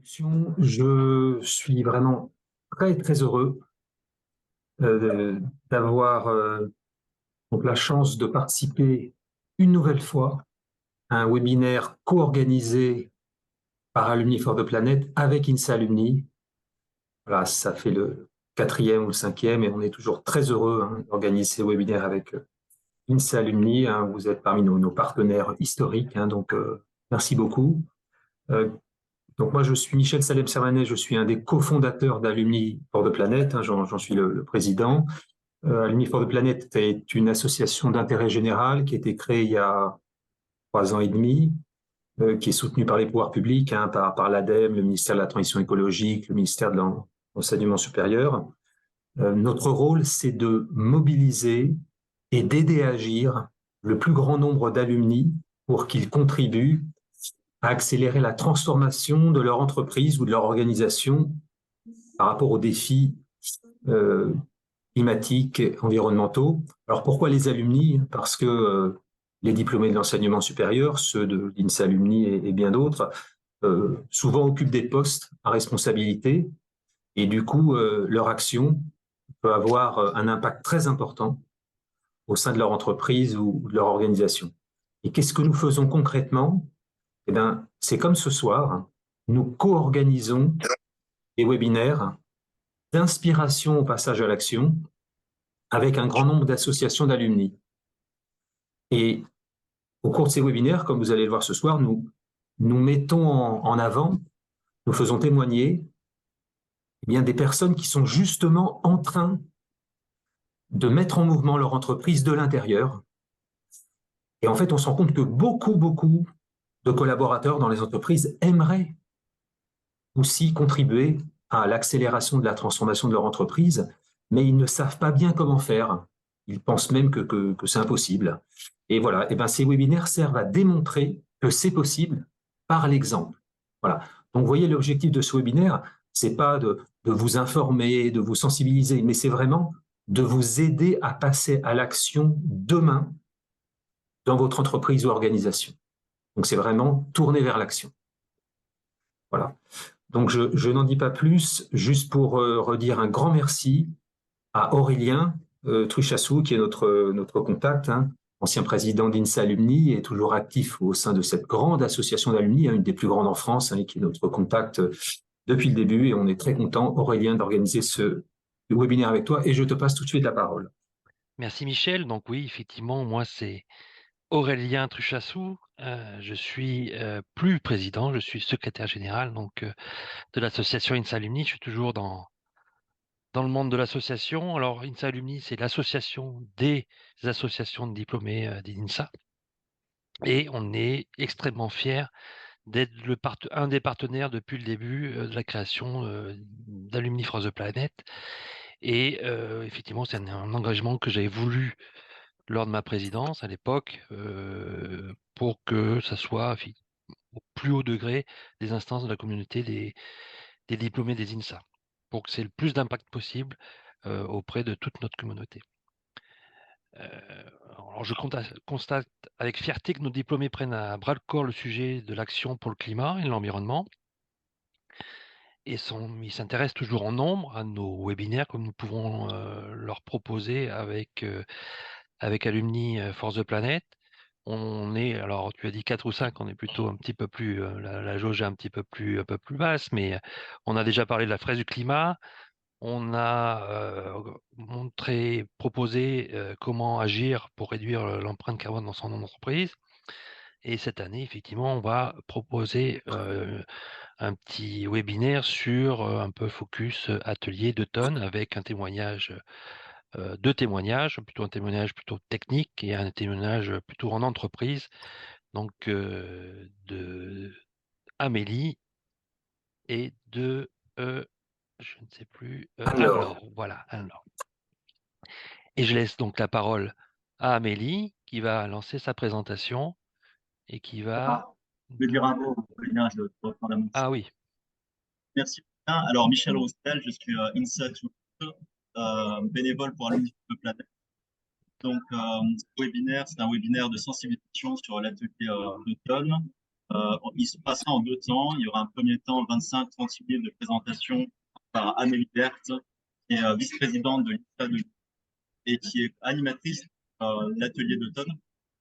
Je suis vraiment très, très heureux d'avoir donc la chance de participer une nouvelle fois à un webinaire co-organisé par Alumni for the Planet avec INSA Alumni. Voilà, ça fait le quatrième ou le cinquième et on est toujours très heureux d'organiser ces webinaires avec INSA Alumni. Vous êtes parmi nos partenaires historiques, donc merci beaucoup. Euh, Donc moi, je suis Michel Salem-Servanet, je suis un des cofondateurs d'Alumni for the Planet, j'en suis le président. Alumni for the Planet est une association d'intérêt général qui a été créée il y a 3 ans et demi, qui est soutenue par les pouvoirs publics, par l'ADEME, le ministère de la Transition écologique, le ministère de l'Enseignement supérieur. Notre rôle, c'est de mobiliser et d'aider à agir le plus grand nombre d'alumni pour qu'ils contribuent à accélérer la transformation de leur entreprise ou de leur organisation par rapport aux défis euh, climatiques et environnementaux. Alors pourquoi les alumni? Parce que les diplômés de l'enseignement supérieur, ceux de l'INSA Alumni et bien d'autres, souvent occupent des postes à responsabilité et du coup, leur action peut avoir un impact très important au sein de leur entreprise ou de leur organisation. Et qu'est-ce que nous faisons concrètement? Eh bien, c'est comme ce soir, nous co-organisons des webinaires d'inspiration au passage à l'action avec un grand nombre d'associations d'alumni. Et au cours de ces webinaires, comme vous allez le voir ce soir, nous mettons en avant, nous faisons témoigner des personnes qui sont justement en train de mettre en mouvement leur entreprise de l'intérieur. Et en fait, on se rend compte que beaucoup de collaborateurs dans les entreprises aimeraient aussi contribuer à l'accélération de la transformation de leur entreprise, mais ils ne savent pas bien comment faire. Ils pensent même que c'est impossible. Et voilà, et ben ces webinaires servent à démontrer que c'est possible par l'exemple. Voilà. Donc, vous voyez, l'objectif de ce webinaire, c'est pas de vous informer, de vous sensibiliser, mais c'est vraiment de vous aider à passer à l'action demain dans votre entreprise ou organisation. Donc, c'est vraiment tourner vers l'action. Voilà. Donc, je n'en dis pas plus, juste pour redire un grand merci à Aurélien Truchassou, qui est notre contact, ancien président d'INSA Alumni et toujours actif au sein de cette grande association d'alumni, une des plus grandes en France, et qui est notre contact depuis le début. Et on est très content, Aurélien, d'organiser ce webinaire avec toi. Et je te passe tout de suite la parole. Merci Michel. Donc oui, effectivement, moi c'est Aurélien Truchassou. Je suis plus président, je suis secrétaire général de l'association INSA Alumni. Je suis toujours dans le monde de l'association. Alors INSA Alumni, c'est l'association des associations de diplômés d'INSA. Et on est extrêmement fiers d'être un des partenaires depuis le début de la création d'Alumni for the Planet. Et effectivement, c'est un engagement que j'avais voulu lors de ma présidence à l'époque, pour que ça soit au plus haut degré des instances de la communauté des diplômés des INSA, pour que c'est le plus d'impact possible auprès de toute notre communauté. Alors je constate avec fierté que nos diplômés prennent à bras le corps le sujet de l'action pour le climat et l'environnement, et ils s'intéressent toujours en nombre à nos webinaires, comme nous pouvons leur proposer avec Alumni for the Planet. On est, alors tu as dit 4 ou 5, on est plutôt un petit peu plus, la jauge est un peu plus basse, mais on a déjà parlé de la fraise du climat. On a proposé comment agir pour réduire l'empreinte carbone dans son entreprise. Et cette année, effectivement, on va proposer un petit webinaire sur un peu focus atelier d'automne avec un témoignage, deux témoignages, plutôt un témoignage plutôt technique et un témoignage plutôt en entreprise, donc de Amélie et de, je ne sais plus, Alors, Anne-Laure. Voilà, Anne-Laure. Et je laisse donc la parole à Amélie qui va lancer sa présentation et qui va... Je vais dire un mot, Aurélien, je reprends la main. Ah oui, Merci. Alors, Michel Roustel, je suis INSA bénévole pour Alumni de Planète. Donc, ce webinaire, c'est un webinaire de sensibilisation sur l'atelier d'automne. Il se passera en 2 temps. Il y aura un premier temps, 25-30 minutes de présentation par Amélie Berthe, qui est vice-présidente de l'INSA et qui est animatrice de l'atelier d'automne.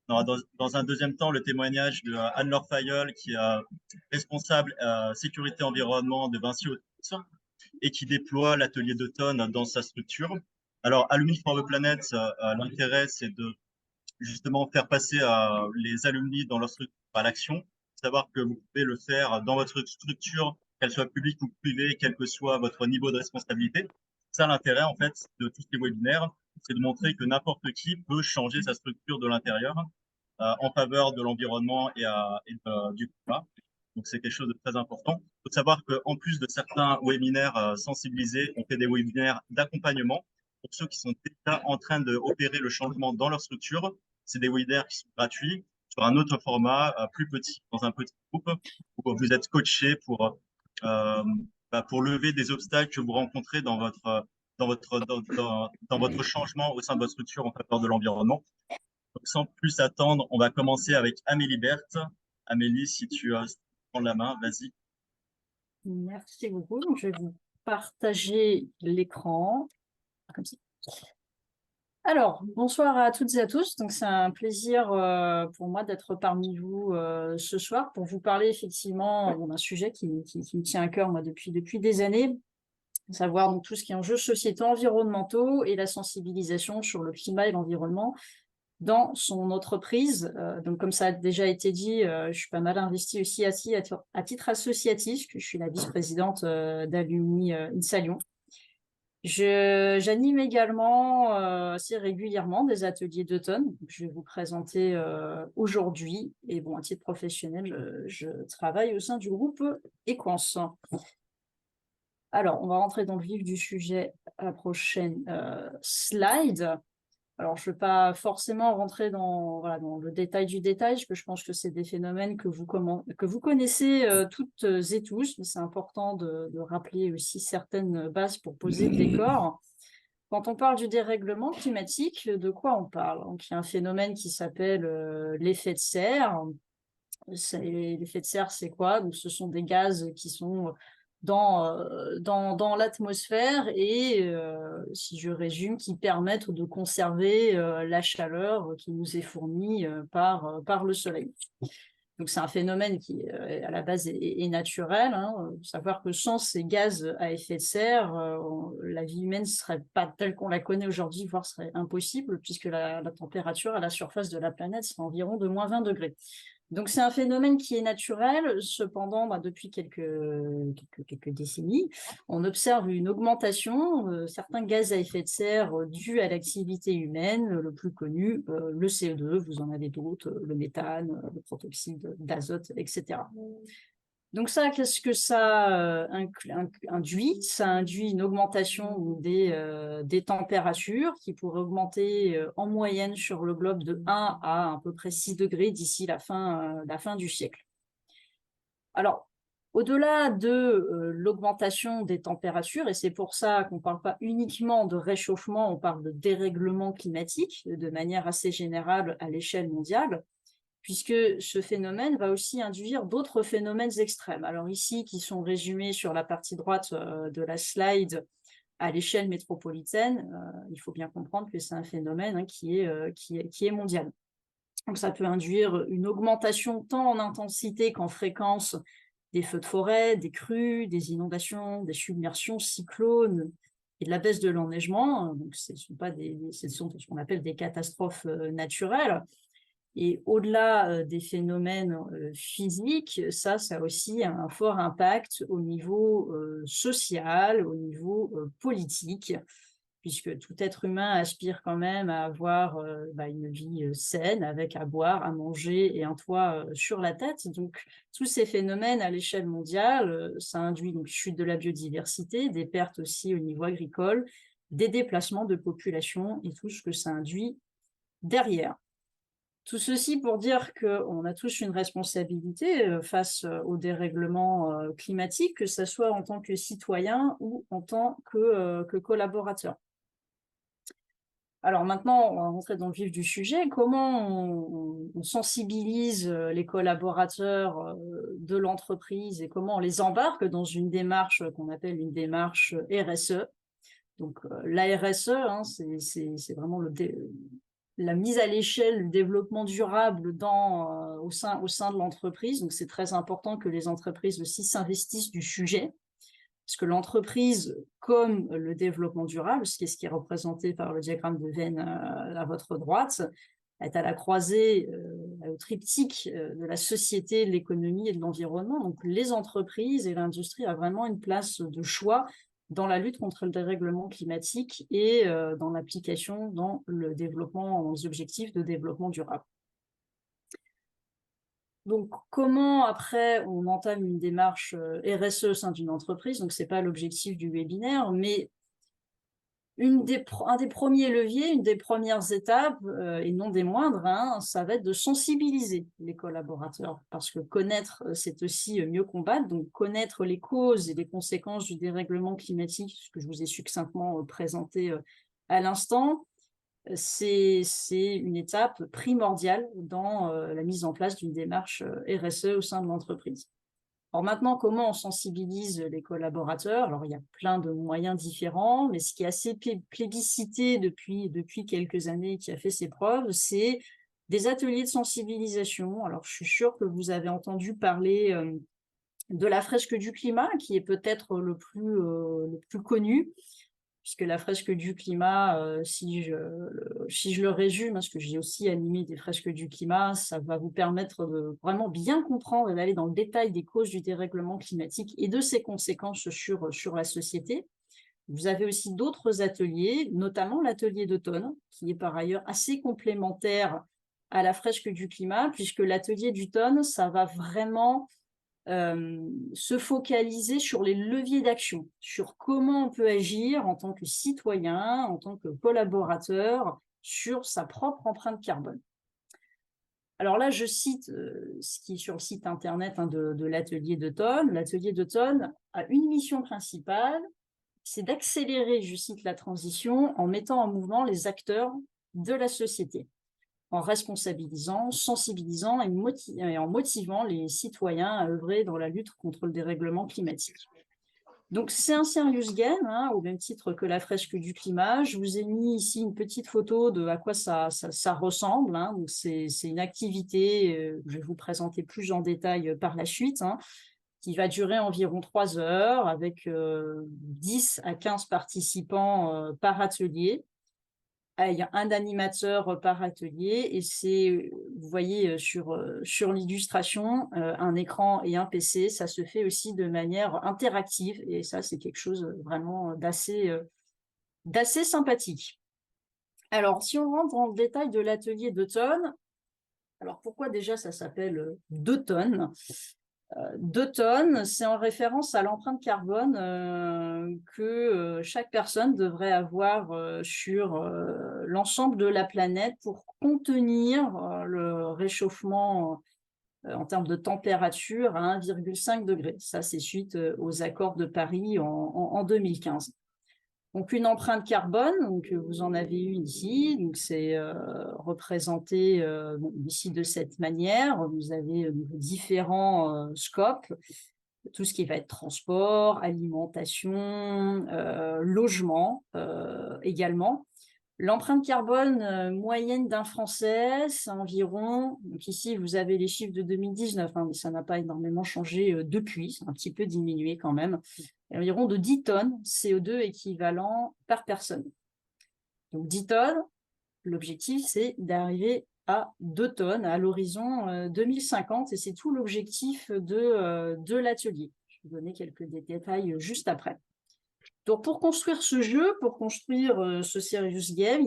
Dans un deuxième temps, le témoignage de Anne-Laure Fayol, qui est responsable sécurité environnement de Vinci Autoroutes et qui déploie l'atelier d'automne dans sa structure. Alors, Alumni for the Planet, l'intérêt, c'est de justement faire passer les alumni dans leur structure à l'action, savoir que vous pouvez le faire dans votre structure, qu'elle soit publique ou privée, quel que soit votre niveau de responsabilité. Ça, l'intérêt, en fait, de tous ces webinaires, c'est de montrer que n'importe qui peut changer sa structure de l'intérieur en faveur de l'environnement et du climat. Donc, c'est quelque chose de très important. Il faut savoir qu'en plus de certains webinaires sensibilisés, on fait des webinaires d'accompagnement pour ceux qui sont déjà en train d'opérer le changement dans leur structure. C'est des webinaires qui sont gratuits sur un autre format, plus petit, dans un petit groupe, où vous êtes coaché pour lever des obstacles que vous rencontrez dans votre changement au sein de votre structure en faveur de l'environnement. Donc, sans plus attendre, on va commencer avec Amélie Berthe. Amélie, si tu prends la main, vas-y. Merci beaucoup. Donc, je vais vous partager l'écran. Comme ça. Alors, bonsoir à toutes et à tous. Donc, c'est un plaisir pour moi d'être parmi vous ce soir pour vous parler effectivement d'un sujet qui me tient à cœur moi, depuis des années, à savoir donc, tout ce qui est enjeux sociétaux, environnementaux et la sensibilisation sur le climat et l'environnement dans son entreprise. Donc, comme ça a déjà été dit, je suis pas mal investie aussi à titre associatif, que je suis la vice-présidente d'Alumni INSA Lyon. J'anime également assez régulièrement des ateliers d'automne. Je vais vous présenter aujourd'hui. Et bon, à titre professionnel, je travaille au sein du groupe Equance. Alors, on va rentrer dans le vif du sujet à la prochaine slide. Alors, je ne vais pas forcément rentrer dans le détail du détail, parce que je pense que c'est des phénomènes que vous connaissez toutes et tous, mais c'est important de rappeler aussi certaines bases pour poser le décor. Quand on parle du dérèglement climatique, de quoi on parle? Donc, il y a un phénomène qui s'appelle l'effet de serre. L'effet de serre, c'est quoi? Donc, ce sont des gaz qui sont dans l'atmosphère et, si je résume, qui permettent de conserver la chaleur qui nous est fournie par le soleil. Donc, c'est un phénomène qui, à la base, est naturel. Savoir que sans ces gaz à effet de serre, la vie humaine ne serait pas telle qu'on la connaît aujourd'hui, voire serait impossible, puisque la température à la surface de la planète serait environ de moins 20 degrés. Donc, c'est un phénomène qui est naturel. Cependant, depuis quelques décennies, on observe une augmentation de certains gaz à effet de serre dus à l'activité humaine. Le plus connu, le CO2, vous en avez d'autres, le méthane, le protoxyde d'azote, etc. Donc ça, qu'est-ce que ça induit? Ça induit une augmentation des températures qui pourrait augmenter en moyenne sur le globe de 1 à peu près 6 degrés d'ici la fin du siècle. Alors, au-delà de l'augmentation des températures, et c'est pour ça qu'on ne parle pas uniquement de réchauffement, on parle de dérèglement climatique de manière assez générale à l'échelle mondiale, puisque ce phénomène va aussi induire d'autres phénomènes extrêmes. Alors ici, qui sont résumés sur la partie droite de la slide à l'échelle métropolitaine, il faut bien comprendre que c'est un phénomène qui est mondial. Donc ça peut induire une augmentation tant en intensité qu'en fréquence des feux de forêt, des crues, des inondations, des submersions, cyclones et de la baisse de l'enneigement. Donc ce sont ce qu'on appelle des catastrophes naturelles. Et au-delà des phénomènes physiques, ça a aussi un fort impact au niveau social, au niveau politique, puisque tout être humain aspire quand même à avoir une vie saine, avec à boire, à manger et un toit sur la tête. Donc, tous ces phénomènes à l'échelle mondiale, ça induit donc chute de la biodiversité, des pertes aussi au niveau agricole, des déplacements de population et tout ce que ça induit derrière. Tout ceci pour dire qu'on a tous une responsabilité face au dérèglement climatique, que ce soit en tant que citoyen ou en tant que collaborateur. Alors maintenant, on va rentrer dans le vif du sujet. Comment on sensibilise les collaborateurs de l'entreprise et comment on les embarque dans une démarche qu'on appelle une démarche RSE. Donc la RSE, hein, c'est vraiment la mise à l'échelle du développement durable au sein de l'entreprise. Donc c'est très important que les entreprises aussi s'investissent du sujet. Parce que l'entreprise, comme le développement durable, ce qui est représenté par le diagramme de Venn à votre droite, est à la croisée, au triptyque de la société, de l'économie et de l'environnement. Donc les entreprises et l'industrie ont vraiment une place de choix dans la lutte contre le dérèglement climatique et dans l'application dans le développement, aux objectifs de développement durable. Donc, comment après on entame une démarche RSE au sein d'une entreprise? Donc, ce n'est pas l'objectif du webinaire, mais un des premiers leviers, une des premières étapes, et non des moindres, hein, ça va être de sensibiliser les collaborateurs. Parce que connaître, c'est aussi mieux combattre. Donc, connaître les causes et les conséquences du dérèglement climatique, ce que je vous ai succinctement présenté à l'instant, c'est une étape primordiale dans la mise en place d'une démarche RSE au sein de l'entreprise. Alors maintenant, comment on sensibilise les collaborateurs? Alors, il y a plein de moyens différents, mais ce qui est assez plébiscité depuis quelques années, qui a fait ses preuves, c'est des ateliers de sensibilisation. Alors, je suis sûre que vous avez entendu parler de la fresque du climat, qui est peut-être le plus connu, puisque la fresque du climat, si je le résume, parce que j'ai aussi animé des fresques du climat, ça va vous permettre de vraiment bien comprendre et d'aller dans le détail des causes du dérèglement climatique et de ses conséquences sur la société. Vous avez aussi d'autres ateliers, notamment l'atelier d'automne, qui est par ailleurs assez complémentaire à la fresque du climat, puisque l'atelier d'automne, ça va vraiment se focaliser sur les leviers d'action, sur comment on peut agir en tant que citoyen, en tant que collaborateur, sur sa propre empreinte carbone. Alors là, je cite ce qui est sur le site internet de l'atelier d'automne. L'atelier d'automne a une mission principale, c'est d'accélérer, je cite, la transition en mettant en mouvement les acteurs de la société, en responsabilisant, sensibilisant et en motivant les citoyens à œuvrer dans la lutte contre le dérèglement climatique. Donc, c'est un serious game, hein, au même titre que la fresque du climat. Je vous ai mis ici une petite photo de à quoi ça ressemble. Hein. Donc, c'est une activité que je vais vous présenter plus en détail par la suite, hein, qui va durer environ 3 heures avec 10 à 15 participants par atelier. Il y a un animateur par atelier et c'est, vous voyez sur l'illustration, un écran et un PC. Ça se fait aussi de manière interactive et ça, c'est quelque chose vraiment d'assez sympathique. Alors, si on rentre dans le détail de l'atelier d'automne, alors pourquoi déjà ça s'appelle d'automne? 2 tonnes, c'est en référence à l'empreinte carbone que chaque personne devrait avoir sur l'ensemble de la planète pour contenir le réchauffement en termes de température à 1,5 degré. Ça, c'est suite aux accords de Paris en 2015. Donc, une empreinte carbone, donc vous en avez une ici, donc c'est représenté ici de cette manière. Vous avez différents scopes, tout ce qui va être transport, alimentation, logement également. L'empreinte carbone moyenne d'un Français, c'est environ, donc ici vous avez les chiffres de 2019, hein, mais ça n'a pas énormément changé depuis, c'est un petit peu diminué quand même, environ de 10 tonnes CO2 équivalent par personne. Donc 10 tonnes, l'objectif c'est d'arriver à 2 tonnes à l'horizon 2050 et c'est tout l'objectif de l'atelier. Je vais vous donner quelques détails juste après. Donc, pour construire ce jeu, pour construire ce serious game,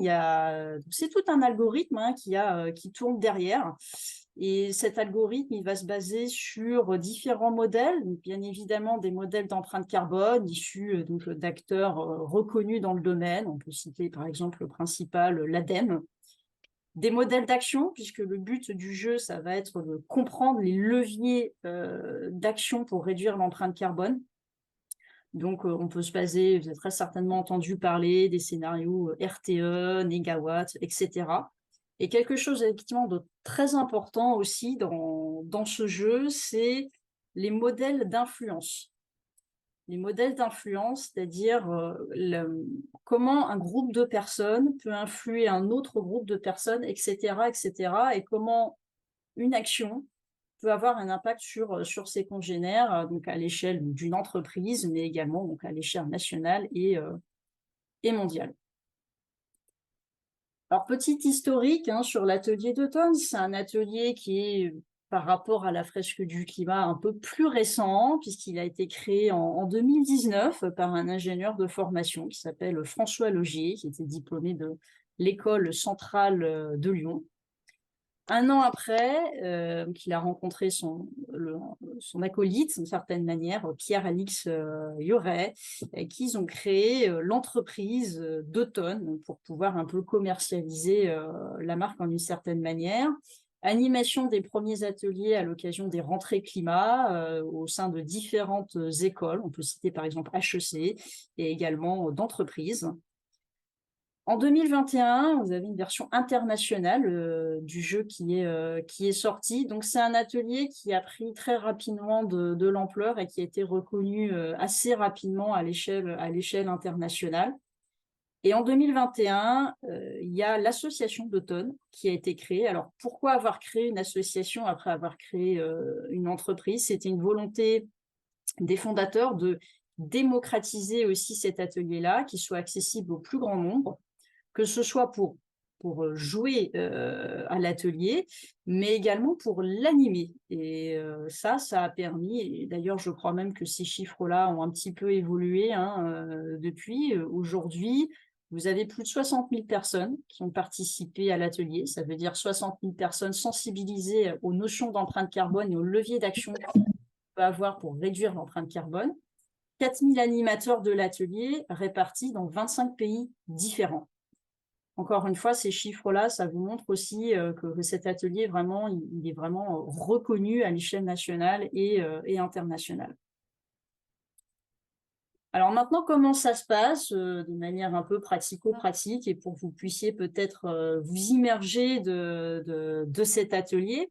c'est tout un algorithme hein, qui tourne derrière. Et cet algorithme, il va se baser sur différents modèles, donc bien évidemment des modèles d'empreinte carbone issus d'acteurs reconnus dans le domaine. On peut citer par exemple le principal, l'ADEME. Des modèles d'action, puisque le but du jeu, ça va être de comprendre les leviers d'action pour réduire l'empreinte carbone. Donc, on peut se baser, vous avez très certainement entendu parler des scénarios RTE, Négawatt, etc. Et quelque chose effectivement de très important aussi dans ce jeu, c'est les modèles d'influence. Les modèles d'influence, c'est-à-dire comment un groupe de personnes peut influer un autre groupe de personnes, etc., etc., et comment une action peut avoir un impact sur ses congénères, donc à l'échelle d'une entreprise, mais également donc à l'échelle nationale et mondiale. Alors, petit historique sur l'atelier d'automne, c'est un atelier qui est, par rapport à la fresque du climat, un peu plus récent, puisqu'il a été créé en 2019 par un ingénieur de formation qui s'appelle François Logier, qui était diplômé de l'école centrale de Lyon. Un an après, il a rencontré son acolyte, d'une certaine manière, Pierre-Alix Yoret, qu'ils ont créé l'entreprise d'automne pour pouvoir un peu commercialiser la marque en une certaine manière. Animation des premiers ateliers à l'occasion des rentrées climat au sein de différentes écoles. On peut citer par exemple HEC et également d'entreprises. En 2021, vous avez une version internationale du jeu qui est sortie. Donc, c'est un atelier qui a pris très rapidement de l'ampleur et qui a été reconnu assez rapidement à l'échelle internationale. Et en 2021, il y a l'association d'automne qui a été créée. Alors, pourquoi avoir créé une association après avoir créé une entreprise? C'était une volonté des fondateurs de démocratiser aussi cet atelier-là, qui soit accessible au plus grand nombre, que ce soit pour jouer à l'atelier, mais également pour l'animer. Et ça a permis, et d'ailleurs je crois même que ces chiffres-là ont un petit peu évolué depuis. Aujourd'hui, vous avez plus de 60 000 personnes qui ont participé à l'atelier. Ça veut dire 60 000 personnes sensibilisées aux notions d'empreinte carbone et aux leviers d'action qu'on peut avoir pour réduire l'empreinte carbone. 4 000 animateurs de l'atelier répartis dans 25 pays différents. Encore une fois, ces chiffres-là, ça vous montre aussi que cet atelier, vraiment, il est vraiment reconnu à l'échelle nationale et internationale. Alors maintenant, comment ça se passe de manière un peu pratico-pratique et pour que vous puissiez peut-être vous immerger de cet atelier.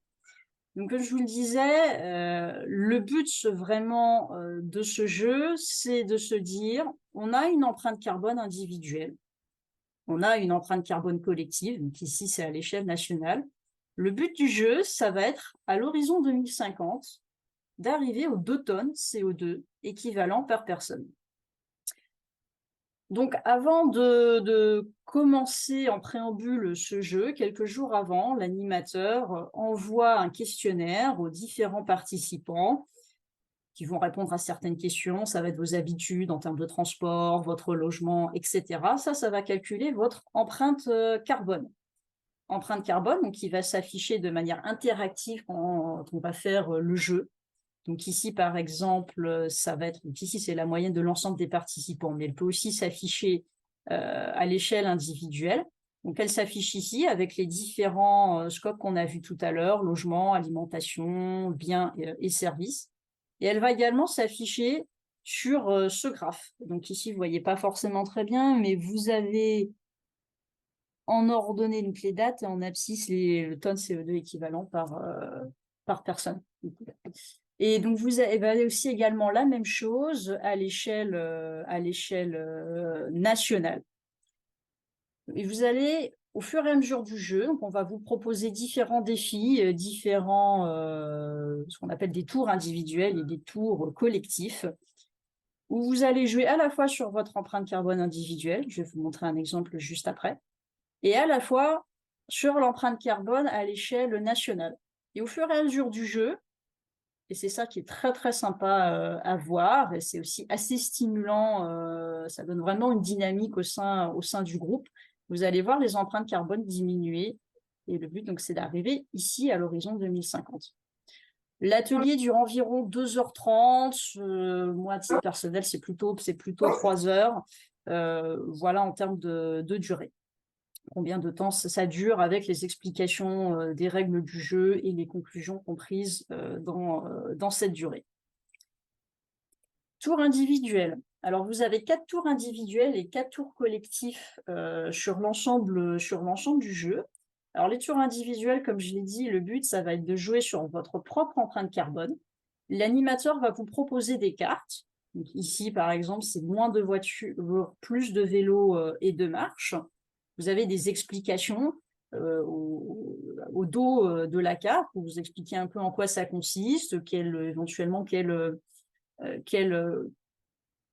Donc, comme je vous le disais, le but vraiment de ce jeu, c'est de se dire, on a une empreinte carbone individuelle. On a une empreinte carbone collective, donc ici c'est à l'échelle nationale. Le but du jeu, ça va être, à l'horizon 2050, d'arriver aux 2 tonnes CO2 équivalent par personne. Donc avant de commencer en préambule ce jeu, quelques jours avant, l'animateur envoie un questionnaire aux différents participants qui vont répondre à certaines questions. Ça va être vos habitudes en termes de transport, votre logement, etc. Ça va calculer votre empreinte carbone. Empreinte carbone, donc qui va s'afficher de manière interactive quand on va faire le jeu. Donc ici, par exemple, ça va être, donc ici c'est la moyenne de l'ensemble des participants, mais elle peut aussi s'afficher à l'échelle individuelle. Donc elle s'affiche ici avec les différents scopes qu'on a vus tout à l'heure, logement, alimentation, biens et services. Et elle va également s'afficher sur ce graphe. Donc ici, vous ne voyez pas forcément très bien, mais vous avez en ordonnée donc les dates et en abscisse le tonne CO2 équivalent par personne. Et donc, vous avez aussi également la même chose à l'échelle nationale. Et vous allez, au fur et à mesure du jeu, donc on va vous proposer différents défis, ce qu'on appelle des tours individuels et des tours collectifs, où vous allez jouer à la fois sur votre empreinte carbone individuelle, je vais vous montrer un exemple juste après, et à la fois sur l'empreinte carbone à l'échelle nationale. Et au fur et à mesure du jeu, et c'est ça qui est très, très sympa à voir. Et c'est aussi assez stimulant. Ça donne vraiment une dynamique au sein du groupe. Vous allez voir les empreintes carbone diminuer. Et le but, donc, c'est d'arriver ici à l'horizon 2050. L'atelier dure environ 2h30. Moi, à titre personnel, c'est plutôt 3 heures. Voilà en termes de durée. Combien de temps ça dure avec les explications des règles du jeu et les conclusions comprises dans cette durée. Tour individuel. Alors, vous avez 4 tours individuels et 4 tours collectifs sur l'ensemble du jeu. Alors, les tours individuels, comme je l'ai dit, le but, ça va être de jouer sur votre propre empreinte carbone. L'animateur va vous proposer des cartes. Donc, ici, par exemple, c'est moins de voitures, plus de vélos et de marches. Vous avez des explications au dos de la carte pour vous expliquer un peu en quoi ça consiste, éventuellement quel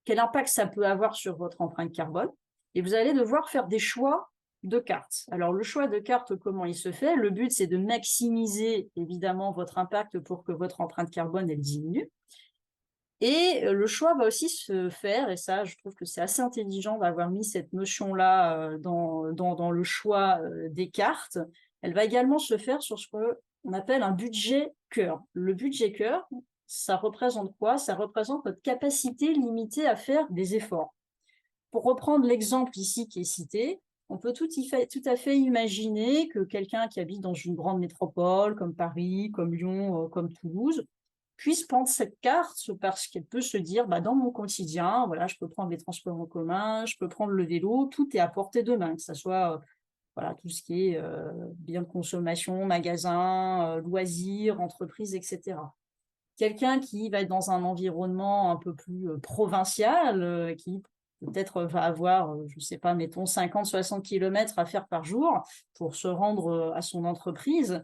impact ça peut avoir sur votre empreinte carbone. Et vous allez devoir faire des choix de cartes. Alors, le choix de cartes, comment il se fait? Le but, c'est de maximiser, évidemment, votre impact pour que votre empreinte carbone, elle diminue. Et le choix va aussi se faire, et ça, je trouve que c'est assez intelligent d'avoir mis cette notion-là dans le choix des cartes. Elle va également se faire sur ce qu'on appelle un budget cœur. Le budget cœur, ça représente quoi? Ça représente votre capacité limitée à faire des efforts. Pour reprendre l'exemple ici qui est cité, on peut tout à fait imaginer que quelqu'un qui habite dans une grande métropole comme Paris, comme Lyon, comme Toulouse, puisse prendre cette carte parce qu'elle peut se dire, dans mon quotidien, voilà, je peux prendre les transports en commun, je peux prendre le vélo, tout est à portée de main, que ce soit voilà, tout ce qui est biens de consommation, magasins, loisirs, entreprises, etc. Quelqu'un qui va être dans un environnement un peu plus provincial, qui peut-être va avoir, je ne sais pas, mettons 50-60 km à faire par jour pour se rendre à son entreprise,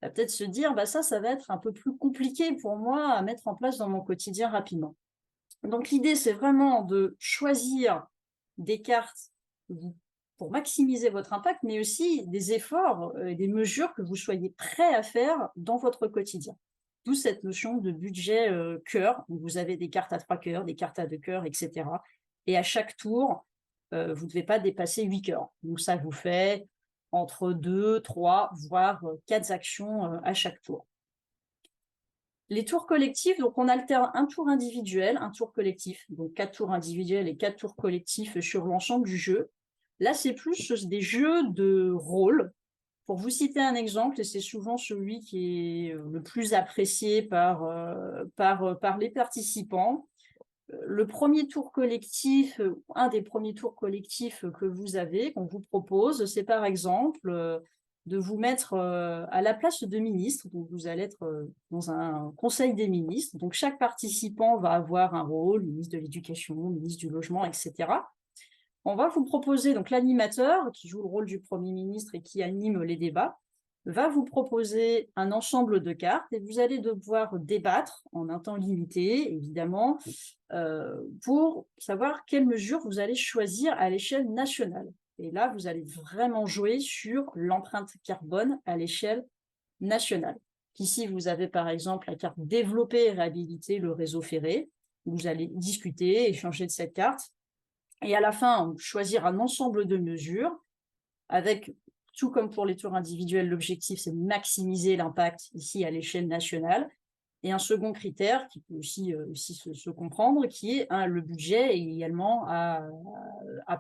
va peut-être se dire, ça va être un peu plus compliqué pour moi à mettre en place dans mon quotidien rapidement. Donc l'idée, c'est vraiment de choisir des cartes pour maximiser votre impact, mais aussi des efforts et des mesures que vous soyez prêts à faire dans votre quotidien. D'où cette notion de budget cœur, où vous avez des cartes à 3 cœurs, des cartes à 2 cœurs, etc. Et à chaque tour, vous ne devez pas dépasser 8 cœurs. Donc ça vous fait entre 2, 3, voire 4 actions à chaque tour. Les tours collectifs, donc on alterne un tour individuel, un tour collectif, donc 4 tours individuels et 4 tours collectifs sur l'ensemble du jeu. Là, c'est plus des jeux de rôle. Pour vous citer un exemple, et c'est souvent celui qui est le plus apprécié par les participants, le premier tour collectif, un des premiers tours collectifs que vous avez, qu'on vous propose, c'est par exemple de vous mettre à la place de ministre. Donc, vous allez être dans un conseil des ministres. Donc, chaque participant va avoir un rôle, ministre de l'Éducation, ministre du Logement, etc. On va vous proposer, donc l'animateur, qui joue le rôle du Premier ministre et qui anime les débats, va vous proposer un ensemble de cartes et vous allez devoir débattre en un temps limité, évidemment, pour savoir quelles mesures vous allez choisir à l'échelle nationale. Et là, vous allez vraiment jouer sur l'empreinte carbone à l'échelle nationale. Ici, vous avez par exemple la carte « Développer et réhabiliter le réseau ferré ». Vous allez discuter, échanger de cette carte. Et à la fin, choisir un ensemble de mesures avec, tout comme pour les tours individuels, l'objectif, c'est de maximiser l'impact ici à l'échelle nationale. Et un second critère qui peut aussi se comprendre, qui est le budget et également à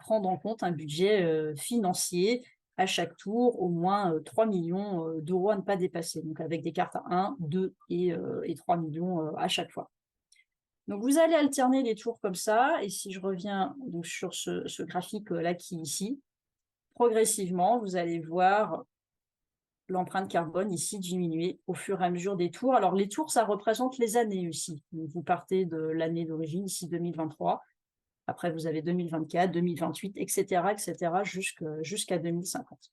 prendre en compte un budget financier à chaque tour, au moins 3 millions d'euros à ne pas dépasser. Donc avec des cartes à 1, 2 et 3 millions à chaque fois. Donc, vous allez alterner les tours comme ça. Et si je reviens donc, sur ce graphique-là qui est ici, progressivement, vous allez voir l'empreinte carbone ici diminuer au fur et à mesure des tours. Alors, les tours, ça représente les années aussi. Donc, vous partez de l'année d'origine, ici 2023. Après, vous avez 2024, 2028, etc., jusqu'à 2050.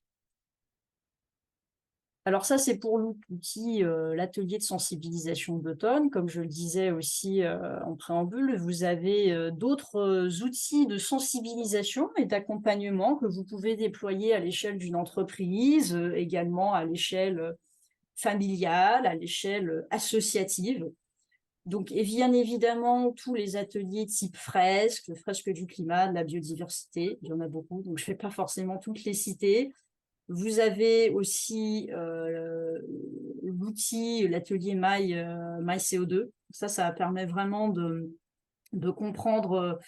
Alors ça, c'est pour l'outil, l'atelier de sensibilisation d'automne. Comme je le disais aussi en préambule, vous avez d'autres outils de sensibilisation et d'accompagnement que vous pouvez déployer à l'échelle d'une entreprise, également à l'échelle familiale, à l'échelle associative. Donc, et bien évidemment, tous les ateliers type fresques du climat, de la biodiversité, il y en a beaucoup, donc je ne vais pas forcément toutes les citer. Vous avez aussi l'outil, l'atelier MyCO2. Ça permet vraiment de comprendre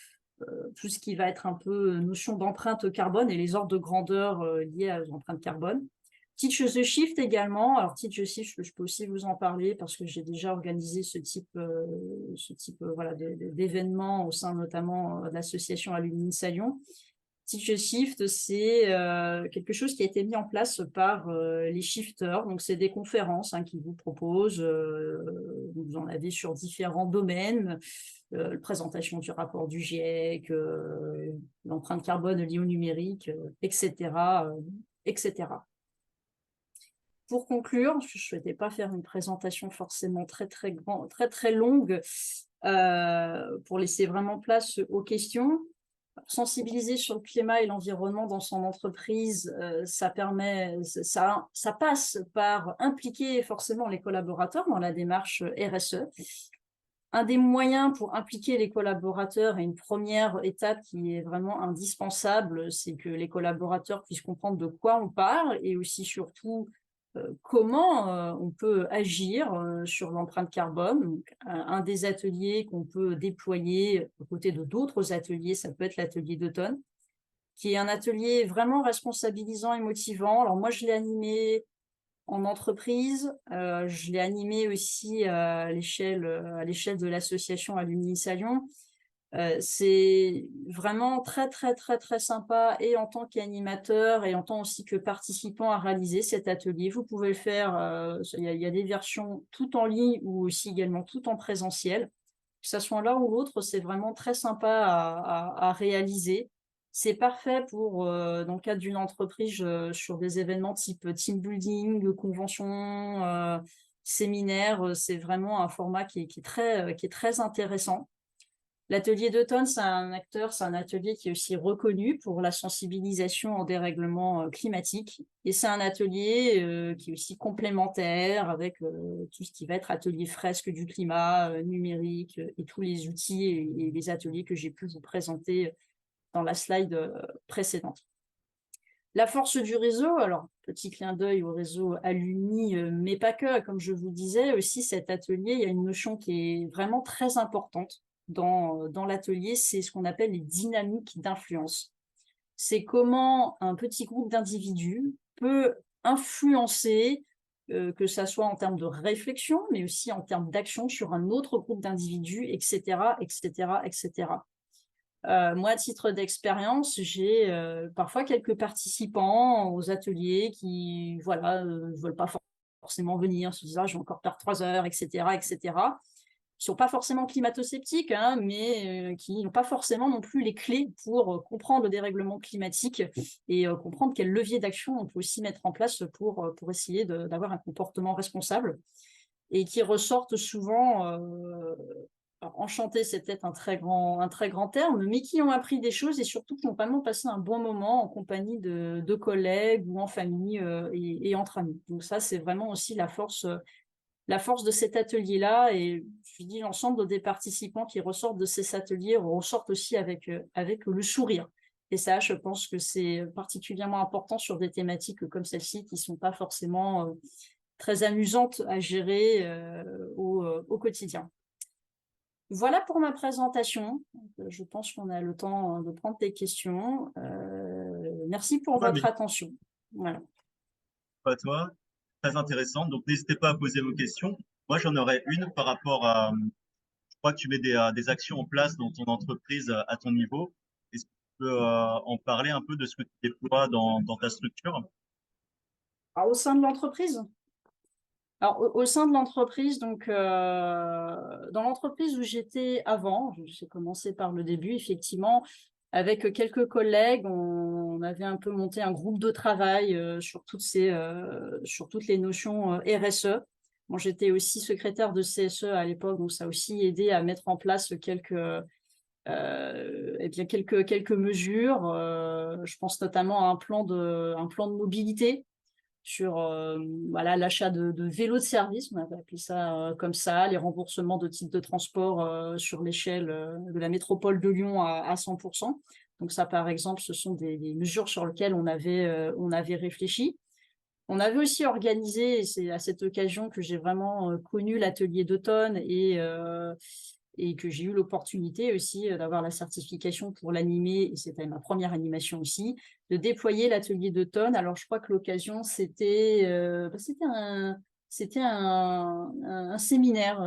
tout ce qui va être un peu notion d'empreinte carbone et les ordres de grandeur liés aux empreintes carbone. Teach the Shift également. Alors, Teach the Shift, je peux aussi vous en parler parce que j'ai déjà organisé ce type voilà, d'événements au sein notamment de l'association Alumni Salion. Teach the Shift, c'est quelque chose qui a été mis en place par les shifters. Donc, c'est des conférences qui vous proposent. Vous en avez sur différents domaines. La présentation du rapport du GIEC, l'empreinte carbone liée au numérique, etc., etc. Pour conclure, je ne souhaitais pas faire une présentation forcément très longue pour laisser vraiment place aux questions. Sensibiliser sur le climat et l'environnement dans son entreprise, ça passe par impliquer forcément les collaborateurs dans la démarche RSE. Un des moyens pour impliquer les collaborateurs et une première étape qui est vraiment indispensable, c'est que les collaborateurs puissent comprendre de quoi on parle et aussi surtout comment on peut agir sur l'empreinte carbone. Donc, un des ateliers qu'on peut déployer aux côtés de d'autres ateliers, ça peut être l'atelier d'automne, qui est un atelier vraiment responsabilisant et motivant. Alors moi, je l'ai animé en entreprise, je l'ai animé aussi à l'échelle de l'association Alumni Salion. C'est vraiment très sympa et en tant qu'animateur et en tant aussi que participant à réaliser cet atelier. Vous pouvez le faire, il y a des versions tout en ligne ou aussi également tout en présentiel. Que ce soit l'un ou l'autre, c'est vraiment très sympa à réaliser. C'est parfait pour, dans le cadre d'une entreprise, sur des événements type team building, convention, séminaire. C'est vraiment un format qui est très intéressant. L'atelier d'automne, c'est un atelier qui est aussi reconnu pour la sensibilisation au dérèglement climatique. Et c'est un atelier qui est aussi complémentaire avec tout ce qui va être atelier fresque du climat, numérique et tous les outils et les ateliers que j'ai pu vous présenter dans la slide précédente. La force du réseau, alors petit clin d'œil au réseau Alumni, mais pas que, comme je vous disais, aussi cet atelier, il y a une notion qui est vraiment très importante dans l'atelier, c'est ce qu'on appelle les dynamiques d'influence. C'est comment un petit groupe d'individus peut influencer, que ça soit en termes de réflexion, mais aussi en termes d'action sur un autre groupe d'individus, etc., etc., etc. Moi, à titre d'expérience, j'ai parfois quelques participants aux ateliers qui, voilà, veulent pas forcément venir, se disent, je vais encore perdre 3 heures, etc., etc. Qui sont pas forcément climato-sceptiques, mais qui n'ont pas forcément non plus les clés pour comprendre le dérèglement climatique et comprendre quels leviers d'action on peut aussi mettre en place pour essayer d'avoir un comportement responsable et qui ressortent souvent enchantés, c'est peut-être un très grand terme, mais qui ont appris des choses et surtout qui ont vraiment passé un bon moment en compagnie de collègues ou en famille et entre amis. Donc ça, c'est vraiment aussi la force de cet atelier-là. Et je dis l'ensemble des participants qui ressortent de ces ateliers ressortent aussi avec le sourire. Et ça, je pense que c'est particulièrement important sur des thématiques comme celle-ci qui ne sont pas forcément très amusantes à gérer au quotidien. Voilà pour ma présentation. Je pense qu'on a le temps de prendre des questions. Merci pour votre attention. Voilà. À toi, très intéressant. Donc, n'hésitez pas à poser vos questions. Moi, j'en aurais une par rapport à, je crois que tu mets des actions en place dans ton entreprise à ton niveau. Est-ce que tu peux en parler un peu de ce que tu déploies dans ta structure? Alors, au sein de l'entreprise? Alors, au sein de l'entreprise, donc dans l'entreprise où j'étais avant, j'ai commencé par le début, effectivement, avec quelques collègues, on avait un peu monté un groupe de travail sur toutes les notions RSE. Bon, j'étais aussi secrétaire de CSE à l'époque, donc ça a aussi aidé à mettre en place quelques mesures. Je pense notamment à un plan de mobilité sur l'achat de vélos de service, on avait appelé ça comme ça, les remboursements de titres de transport sur l'échelle de la métropole de Lyon à 100%. Donc ça, par exemple, ce sont des mesures sur lesquelles on avait réfléchi. On avait aussi organisé, et c'est à cette occasion que j'ai vraiment connu l'atelier d'automne et et que j'ai eu l'opportunité aussi d'avoir la certification pour l'animer, et c'était ma première animation aussi, de déployer l'atelier d'automne. Alors, je crois que l'occasion, c'était un séminaire,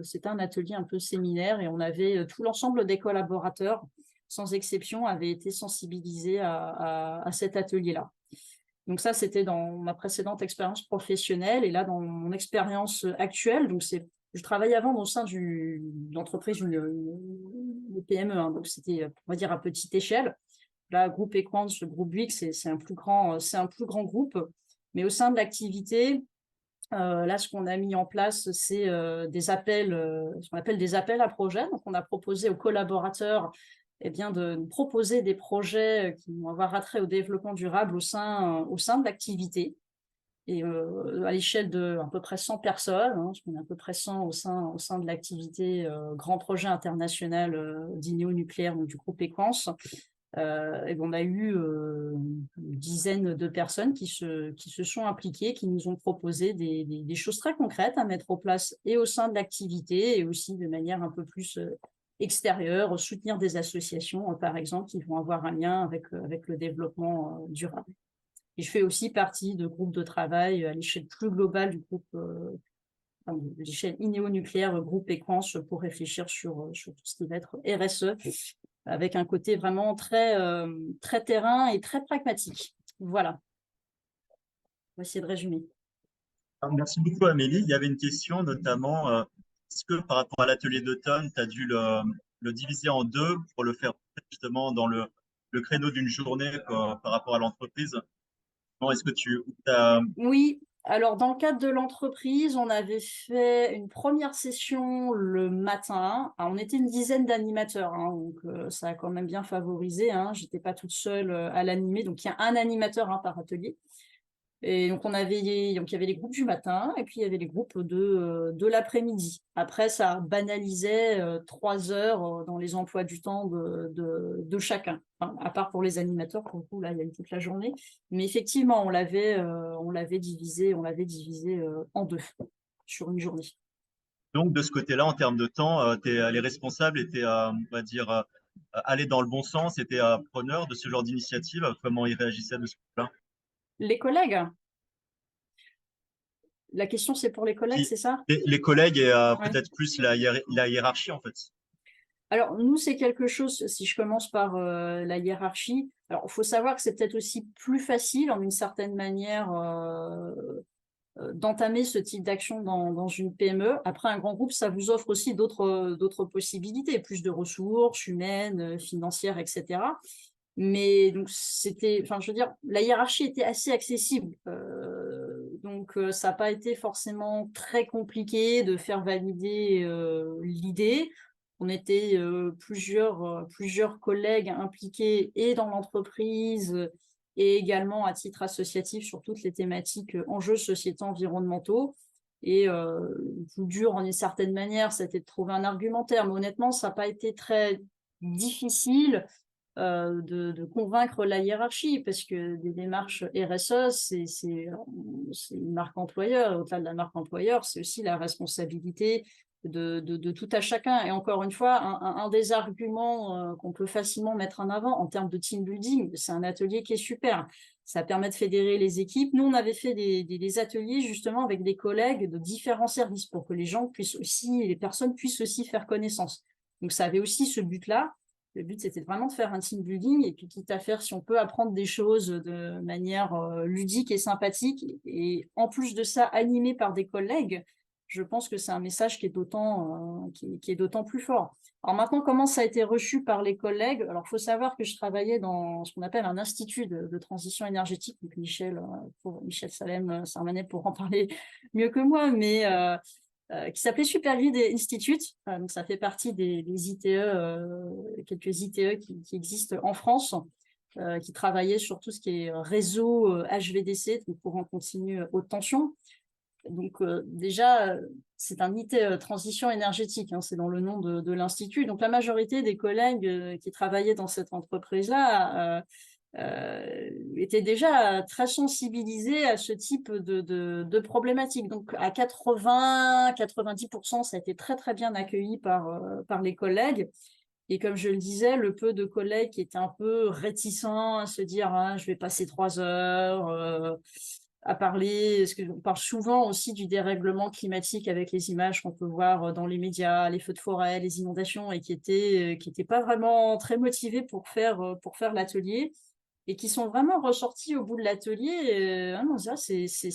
c'était un atelier un peu séminaire, et on avait tout l'ensemble des collaborateurs, sans exception, avaient été sensibilisés à cet atelier-là. Donc ça, c'était dans ma précédente expérience professionnelle, et là, dans mon expérience actuelle, donc je travaillais avant au sein d'une entreprise, une PME, hein, donc c'était, on va dire, à petite échelle. Là, groupe Equans, le groupe Bouygues, c'est un plus grand groupe, mais au sein de l'activité, là, ce qu'on a mis en place, c'est des appels, ce qu'on appelle des appels à projets. Donc, on a proposé aux collaborateurs de nous proposer des projets qui vont avoir attrait au développement durable au sein de l'activité. Et à l'échelle de à peu près 100 personnes, hein, parce qu'on est à peu près 100 au sein de l'activité grand projet international d'inéo-nucléaire, donc du groupe Equans. Et on a eu une dizaine de personnes qui se sont impliquées, qui nous ont proposé des choses très concrètes à mettre en place et au sein de l'activité, et aussi de manière un peu plus extérieure, soutenir des associations, par exemple, qui vont avoir un lien avec le développement durable. Et je fais aussi partie de groupes de travail à l'échelle plus globale du groupe, de l'échelle inéo-nucléaire, groupe Equans, pour réfléchir sur tout ce qui va être RSE, avec un côté vraiment très terrain et très pragmatique. Voilà. On va essayer de résumer. Merci beaucoup, Amélie. Il y avait une question, notamment, est-ce que par rapport à l'atelier d'automne, tu as dû le diviser en deux pour le faire justement dans le créneau d'une journée par rapport à l'entreprise? Est-ce que tu as... Oui, alors dans le cadre de l'entreprise, on avait fait une première session le matin. Alors, on était une dizaine d'animateurs, hein, donc ça a quand même bien favorisé. Hein. Je n'étais pas toute seule à l'animer, donc il y a un animateur par atelier. Et donc, il y avait les groupes du matin, et puis il y avait les groupes de l'après-midi. Après, ça banalisait 3 heures dans les emplois du temps de chacun. Enfin, à part pour les animateurs, pour le coup, là, il y a eu toute la journée. Mais effectivement, on l'avait divisé en deux sur une journée. Donc, de ce côté-là, en termes de temps, les responsables étaient, on va dire, allés dans le bon sens, étaient preneurs de ce genre d'initiative. Comment ils réagissaient de ce côté-là? Les collègues? La question, c'est pour les collègues, c'est ça? Les collègues et Ouais. peut-être plus la hiérarchie, en fait. Alors, nous, c'est quelque chose, si je commence par la hiérarchie, alors il faut savoir que c'est peut-être aussi plus facile, en une certaine manière, d'entamer ce type d'action dans une PME. Après, un grand groupe, ça vous offre aussi d'autres possibilités, plus de ressources humaines, financières, etc. Mais donc, je veux dire, la hiérarchie était assez accessible. Donc, ça n'a pas été forcément très compliqué de faire valider l'idée. On était plusieurs collègues impliqués et dans l'entreprise et également à titre associatif sur toutes les thématiques enjeux sociétaux environnementaux. Et le plus dur, en une certaine manière, c'était de trouver un argumentaire. Mais honnêtement, ça n'a pas été très difficile de convaincre la hiérarchie, parce que des démarches RSE, c'est une marque employeur. Au-delà de la marque employeur, c'est aussi la responsabilité de tout à chacun. Et encore une fois, un des arguments qu'on peut facilement mettre en avant en termes de team building, c'est un atelier qui est super. Ça permet de fédérer les équipes. Nous, on avait fait des ateliers justement avec des collègues de différents services pour que les personnes puissent aussi faire connaissance. Donc, ça avait aussi ce but-là. Le but, c'était vraiment de faire un team building, et puis quitte à faire, si on peut apprendre des choses de manière ludique et sympathique, et en plus de ça, animé par des collègues, je pense que c'est un message qui est d'autant plus fort. Alors maintenant, comment ça a été reçu par les collègues? Alors, il faut savoir que je travaillais dans ce qu'on appelle un institut de transition énergétique. Donc, Michel Salem-Sarmanet pour en parler mieux que moi, mais qui s'appelait Supergrid Institute. Donc, ça fait partie des ITE, quelques ITE qui existent en France, qui travaillaient sur tout ce qui est réseau HVDC, donc courant continu haute tension. Donc déjà, c'est un IT transition énergétique, hein, c'est dans le nom de l'Institut. Donc la majorité des collègues qui travaillaient dans cette entreprise-là étaient déjà très sensibilisés à ce type de problématiques. Donc à 80-90%, ça a été très très bien accueilli par les collègues. Et comme je le disais, le peu de collègues qui étaient un peu réticents à se dire ah, je vais passer 3 heures à parler, parce qu'on parle souvent aussi du dérèglement climatique avec les images qu'on peut voir dans les médias, les feux de forêt, les inondations, et qui étaient pas vraiment très motivés pour faire l'atelier, et qui sont vraiment ressortis au bout de l'atelier. On se dit, ah,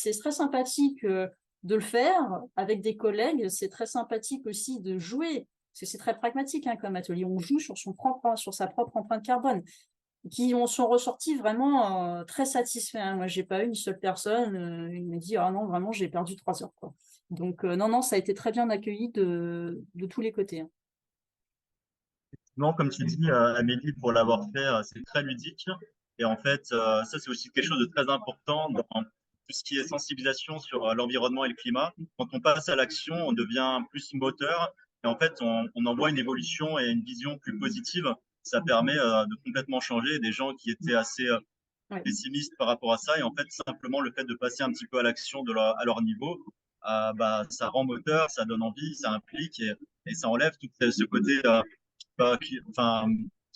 c'est très sympathique de le faire avec des collègues, c'est très sympathique aussi de jouer, parce que c'est très pragmatique hein, comme atelier. On joue sur sa propre empreinte carbone, qui sont ressortis vraiment très satisfaits. Hein. Moi, j'ai pas eu une seule personne qui m'a dit ah non vraiment j'ai perdu 3 heures quoi. Donc non, ça a été très bien accueilli de tous les côtés. Hein. Non, comme tu dis, Amélie, pour l'avoir fait, c'est très ludique. Et en fait, ça, c'est aussi quelque chose de très important dans tout ce qui est sensibilisation sur l'environnement et le climat. Quand on passe à l'action, on devient plus moteur. Et en fait, on en voit une évolution et une vision plus positive. Ça permet de complètement changer des gens qui étaient assez Ouais. pessimistes par rapport à ça. Et en fait, simplement le fait de passer un petit peu à l'action à leur niveau, bah, ça rend moteur, ça donne envie, ça implique et ça enlève tout ce côté enfin,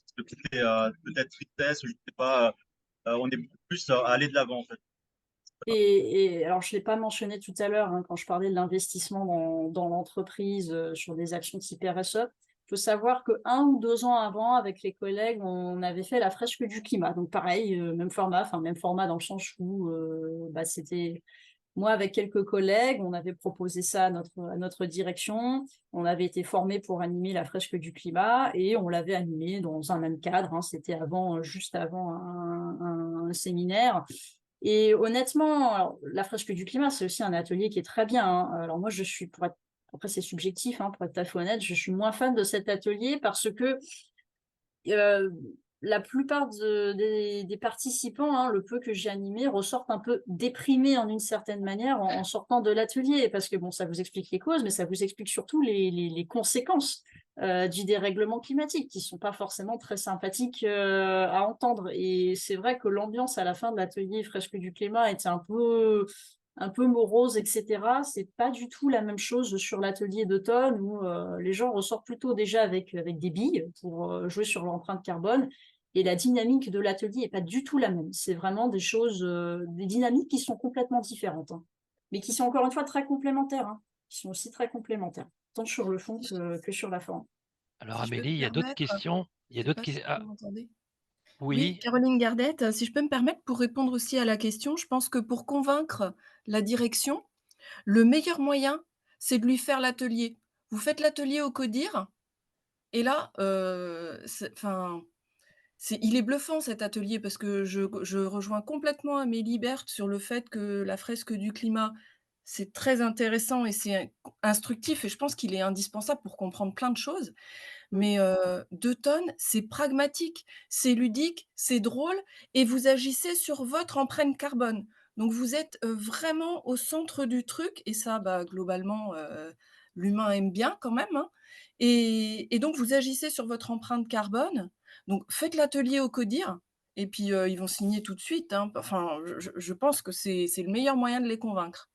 ce côté peut-être tristesse, ou je sais pas, on est beaucoup plus à aller de l'avant en fait. Et alors, je ne l'ai pas mentionné tout à l'heure hein, quand je parlais de l'investissement dans l'entreprise sur des actions type RSE. Il faut savoir que 1 ou 2 ans avant, avec les collègues, on avait fait la fresque du climat. Donc pareil, même format dans le sens où c'était moi avec quelques collègues, on avait proposé ça à notre direction. On avait été formés pour animer la fresque du climat et on l'avait animé dans un même cadre. Hein, c'était juste avant un séminaire. Et honnêtement, alors, la fresque du climat, c'est aussi un atelier qui est très bien. Hein. Alors moi, après c'est subjectif, hein, pour être tout à fait honnête, je suis moins fan de cet atelier parce que euh, la plupart des participants, hein, le peu que j'ai animé, ressortent un peu déprimés en une certaine manière en sortant de l'atelier, parce que bon, ça vous explique les causes, mais ça vous explique surtout les conséquences du dérèglement climatique, qui sont pas forcément très sympathiques à entendre. Et c'est vrai que l'ambiance à la fin de l'atelier Fresque du climat était un peu morose, etc. C'est pas du tout la même chose sur l'atelier d'automne où les gens ressortent plutôt déjà avec des billes pour jouer sur l'empreinte carbone. Et la dynamique de l'atelier n'est pas du tout la même. C'est vraiment des dynamiques qui sont complètement différentes, hein. Mais qui sont encore une fois très complémentaires, hein. Qui sont aussi très complémentaires, tant sur le fond que sur la forme. Alors Si je peux Amélie, me il y a d'autres permettre, questions. Il y je a sais d'autres pas si questions. vous m'entendez. Oui, Oui, Caroline Gardette, si je peux me permettre pour répondre aussi à la question, je pense que pour convaincre la direction, le meilleur moyen, c'est de lui faire l'atelier. Vous faites l'atelier au CODIR et là, il est bluffant cet atelier parce que je rejoins complètement Amélie Berthe sur le fait que la fresque du climat, c'est très intéressant et c'est instructif et je pense qu'il est indispensable pour comprendre plein de choses. Mais 2 tonnes, c'est pragmatique, c'est ludique, c'est drôle et vous agissez sur votre empreinte carbone. Donc vous êtes, vraiment au centre du truc et ça, bah, globalement, l'humain aime bien quand même, hein et donc vous agissez sur votre empreinte carbone. Donc faites l'atelier au CODIR et puis, ils vont signer tout de suite, hein. Enfin, je pense que c'est le meilleur moyen de les convaincre.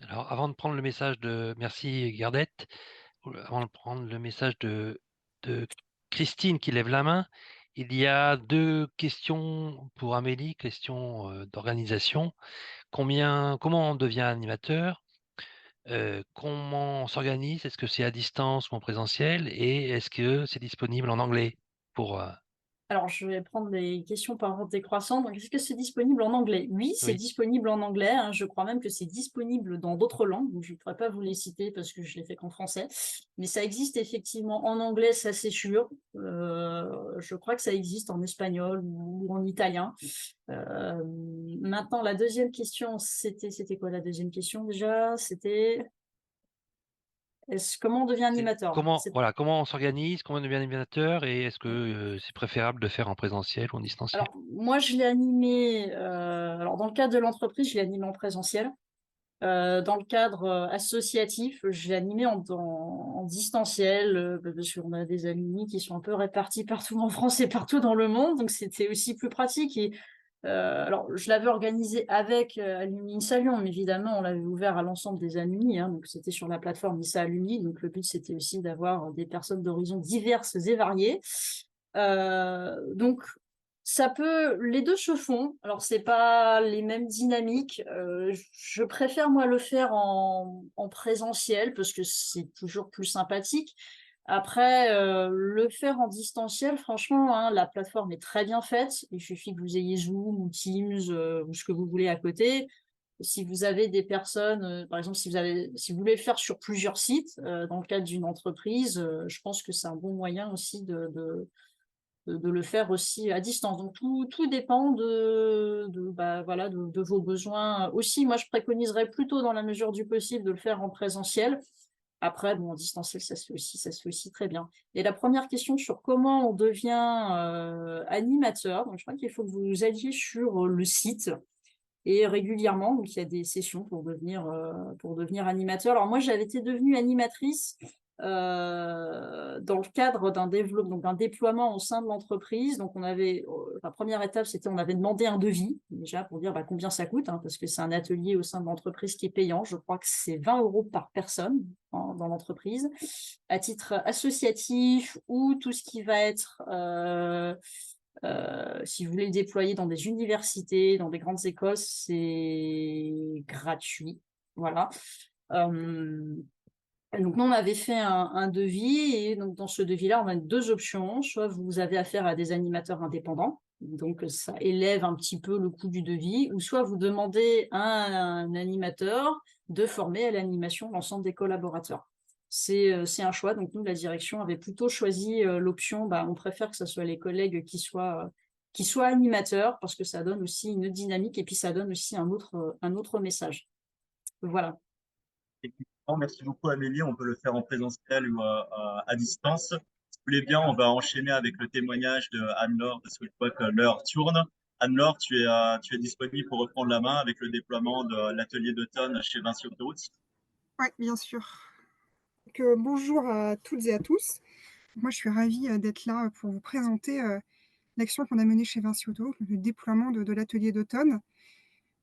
alors avant de prendre le message de merci Gardette, avant de prendre le message de Christine qui lève la main, il y a 2 questions pour Amélie, questions d'organisation. Comment on devient animateur? Comment on s'organise? Est-ce que c'est à distance ou en présentiel? Et est-ce que c'est disponible en anglais pour Alors, je vais prendre des questions par ordre décroissant. Donc, est-ce que c'est disponible en anglais? Oui, c'est oui. disponible en anglais, hein. Je crois même que c'est disponible dans d'autres langues. Donc, je ne pourrais pas vous les citer parce que je l'ai fait qu'en français. Mais ça existe effectivement en anglais, ça c'est sûr. Je crois que ça existe en espagnol ou en italien. Maintenant, la deuxième question, c'était quoi la deuxième question déjà? C'était comment on devient C'est animateur? comment on s'organise, comment on devient animateur et est-ce que c'est préférable de faire en présentiel ou en distanciel? Alors, moi, je l'ai animé, alors dans le cadre de l'entreprise, je l'ai animé en présentiel. Dans le cadre associatif, j'ai animé en distanciel, parce qu'on a des alumni qui sont un peu répartis partout en France et partout dans le monde, donc c'était aussi plus pratique. Et alors, je l'avais organisé avec Alumni INSA Lyon, mais évidemment, on l'avait ouvert à l'ensemble des alumni, hein, donc c'était sur la plateforme INSA Alumni, donc le but, c'était aussi d'avoir des personnes d'horizons diverses et variés. Donc, les deux se font. Alors, c'est pas les mêmes dynamiques. Je préfère, moi, le faire en présentiel parce que c'est toujours plus sympathique. Après, le faire en distanciel, franchement, hein, la plateforme est très bien faite. Il suffit que vous ayez Zoom ou Teams ou ce que vous voulez à côté. Si vous avez des personnes, par exemple, si vous voulez le faire sur plusieurs sites dans le cadre d'une entreprise, je pense que c'est un bon moyen aussi de le faire aussi à distance. Donc tout dépend de vos besoins aussi. Moi, je préconiserais plutôt, dans la mesure du possible, de le faire en présentiel. Après, bon, en distanciel, ça se fait aussi très bien. Et la première question sur comment on devient animateur, donc je crois qu'il faut que vous alliez sur le site. Et régulièrement, donc il y a des sessions pour devenir animateur. Alors moi, j'avais été devenue animatrice dans le cadre d'un déploiement au sein de l'entreprise. Donc la première étape, c'était on avait demandé un devis, déjà pour dire combien ça coûte, hein, parce que c'est un atelier au sein de l'entreprise qui est payant. Je crois que c'est 20 € par personne dans l'entreprise. À titre associatif ou tout ce qui va être... si vous voulez le déployer dans des universités, dans des grandes écoles, c'est gratuit. Voilà. Donc, nous, on avait fait un devis, et donc dans ce devis-là, on a deux options. Soit vous avez affaire à des animateurs indépendants, donc ça élève un petit peu le coût du devis, ou soit vous demandez à un animateur de former à l'animation l'ensemble des collaborateurs. C'est un choix. Donc, nous, la direction avait plutôt choisi l'option, on préfère que ce soit les collègues qui soient animateurs, parce que ça donne aussi une dynamique et puis ça donne aussi un autre message. Voilà. Merci beaucoup, Amélie. On peut le faire en présentiel ou à distance. Si vous voulez bien, on va enchaîner avec le témoignage de Anne-Laure, parce que je vois que l'heure tourne. Anne-Laure, tu es disponible pour reprendre la main avec le déploiement de l'atelier d'automne chez Vinci Autoroute. Oui, bien sûr. Donc, bonjour à toutes et à tous. Moi, je suis ravie d'être là pour vous présenter l'action qu'on a menée chez Vinci Autoroute, le déploiement de l'atelier d'automne.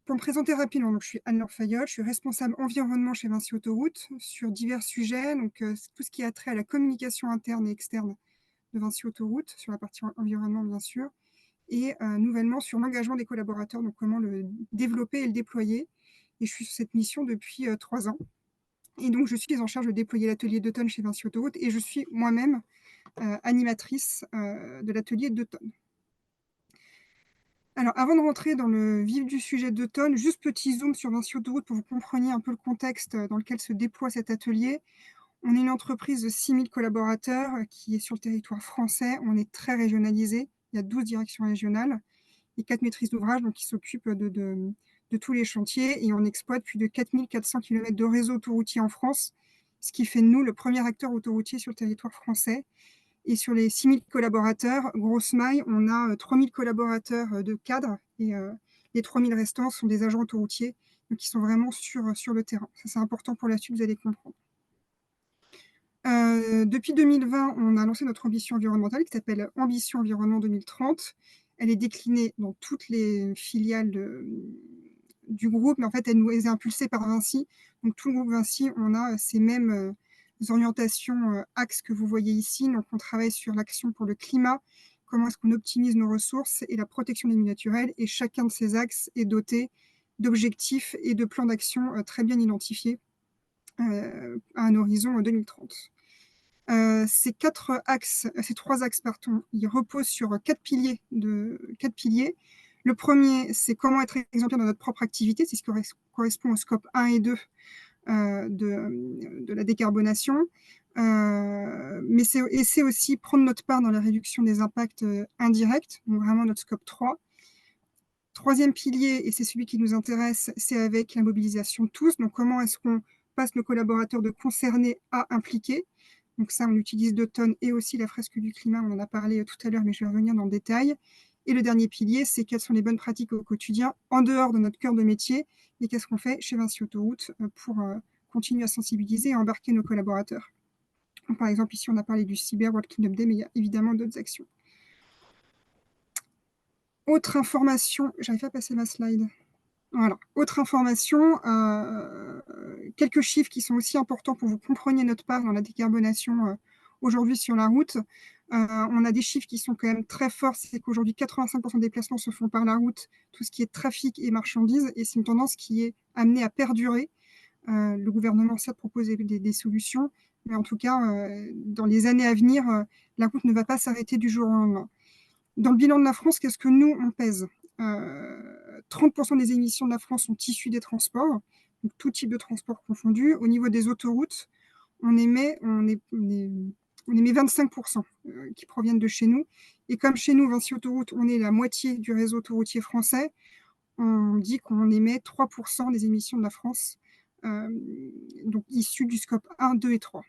Pour me présenter rapidement, donc, je suis Anne-Laure Fayolle, je suis responsable environnement chez Vinci Autoroute sur divers sujets, donc tout ce qui a trait à la communication interne et externe de Vinci Autoroute, sur la partie environnement bien sûr, et nouvellement sur l'engagement des collaborateurs, donc comment le développer et le déployer. Et je suis sur cette mission depuis 3 ans. Et donc, je suis en charge de déployer l'atelier d'automne chez Vinci Autoroute et je suis moi-même animatrice de l'atelier d'automne. Alors, avant de rentrer dans le vif du sujet d'automne, juste petit zoom sur Vinci Autoroute pour que vous compreniez un peu le contexte dans lequel se déploie cet atelier. On est une entreprise de 6000 collaborateurs qui est sur le territoire français. On est très régionalisé. Il y a 12 directions régionales et 4 maîtrises d'ouvrage qui s'occupent de tous les chantiers, et on exploite plus de 4400 km de réseau autoroutier en France, ce qui fait de nous le premier acteur autoroutier sur le territoire français. Et sur les 6000 collaborateurs, grosse maille, on a 3000 collaborateurs de cadres, et les 3000 restants sont des agents autoroutiers, donc qui sont vraiment sur le terrain. Ça, c'est important pour la suite, vous allez comprendre. Depuis 2020, on a lancé notre ambition environnementale qui s'appelle Ambition Environnement 2030. Elle est déclinée dans toutes les filiales du groupe, mais en fait, elle est impulsée par Vinci. Donc, tout le groupe Vinci, on a ces mêmes orientations, axes que vous voyez ici. Donc, on travaille sur l'action pour le climat, comment est-ce qu'on optimise nos ressources et la protection des milieux naturels. Et chacun de ces axes est doté d'objectifs et de plans d'action très bien identifiés à un horizon 2030. Ces 3 axes, ils reposent sur 4 piliers. Le premier, c'est comment être exemplaire dans notre propre activité, c'est ce qui correspond au scope 1 et 2 de la décarbonation. Mais c'est aussi prendre notre part dans la réduction des impacts indirects, donc vraiment notre scope 3. Troisième pilier, et c'est celui qui nous intéresse, c'est avec la mobilisation de tous. Donc, comment est-ce qu'on passe nos collaborateurs de concernés à impliqués? Donc ça, on utilise d'automne et aussi la fresque du climat, on en a parlé tout à l'heure, mais je vais revenir dans le détail. Et le dernier pilier, c'est quelles sont les bonnes pratiques au quotidien, en dehors de notre cœur de métier, et qu'est-ce qu'on fait chez Vinci Autoroute pour continuer à sensibiliser et embarquer nos collaborateurs. Donc, par exemple, ici, on a parlé du Cyber World Cleanup Day, mais il y a évidemment d'autres actions. Autre information, j'arrive pas à passer ma slide. Voilà. Autre information, quelques chiffres qui sont aussi importants pour que vous compreniez notre part dans la décarbonation aujourd'hui sur la route. On a des chiffres qui sont quand même très forts, c'est qu'aujourd'hui 85% des déplacements se font par la route, tout ce qui est trafic et marchandises, et c'est une tendance qui est amenée à perdurer. Le gouvernement certes propose des solutions, mais en tout cas, dans les années à venir, la route ne va pas s'arrêter du jour au lendemain. Dans le bilan de la France, qu'est-ce que nous, on pèse 30% des émissions de la France sont issues des transports, donc tout type de transport confondu. Au niveau des autoroutes, on émet 25% qui proviennent de chez nous. Et comme chez nous, Vinci Autoroute, on est la moitié du réseau autoroutier français, on dit qu'on émet 3% des émissions de la France, donc issues du scope 1, 2 et 3.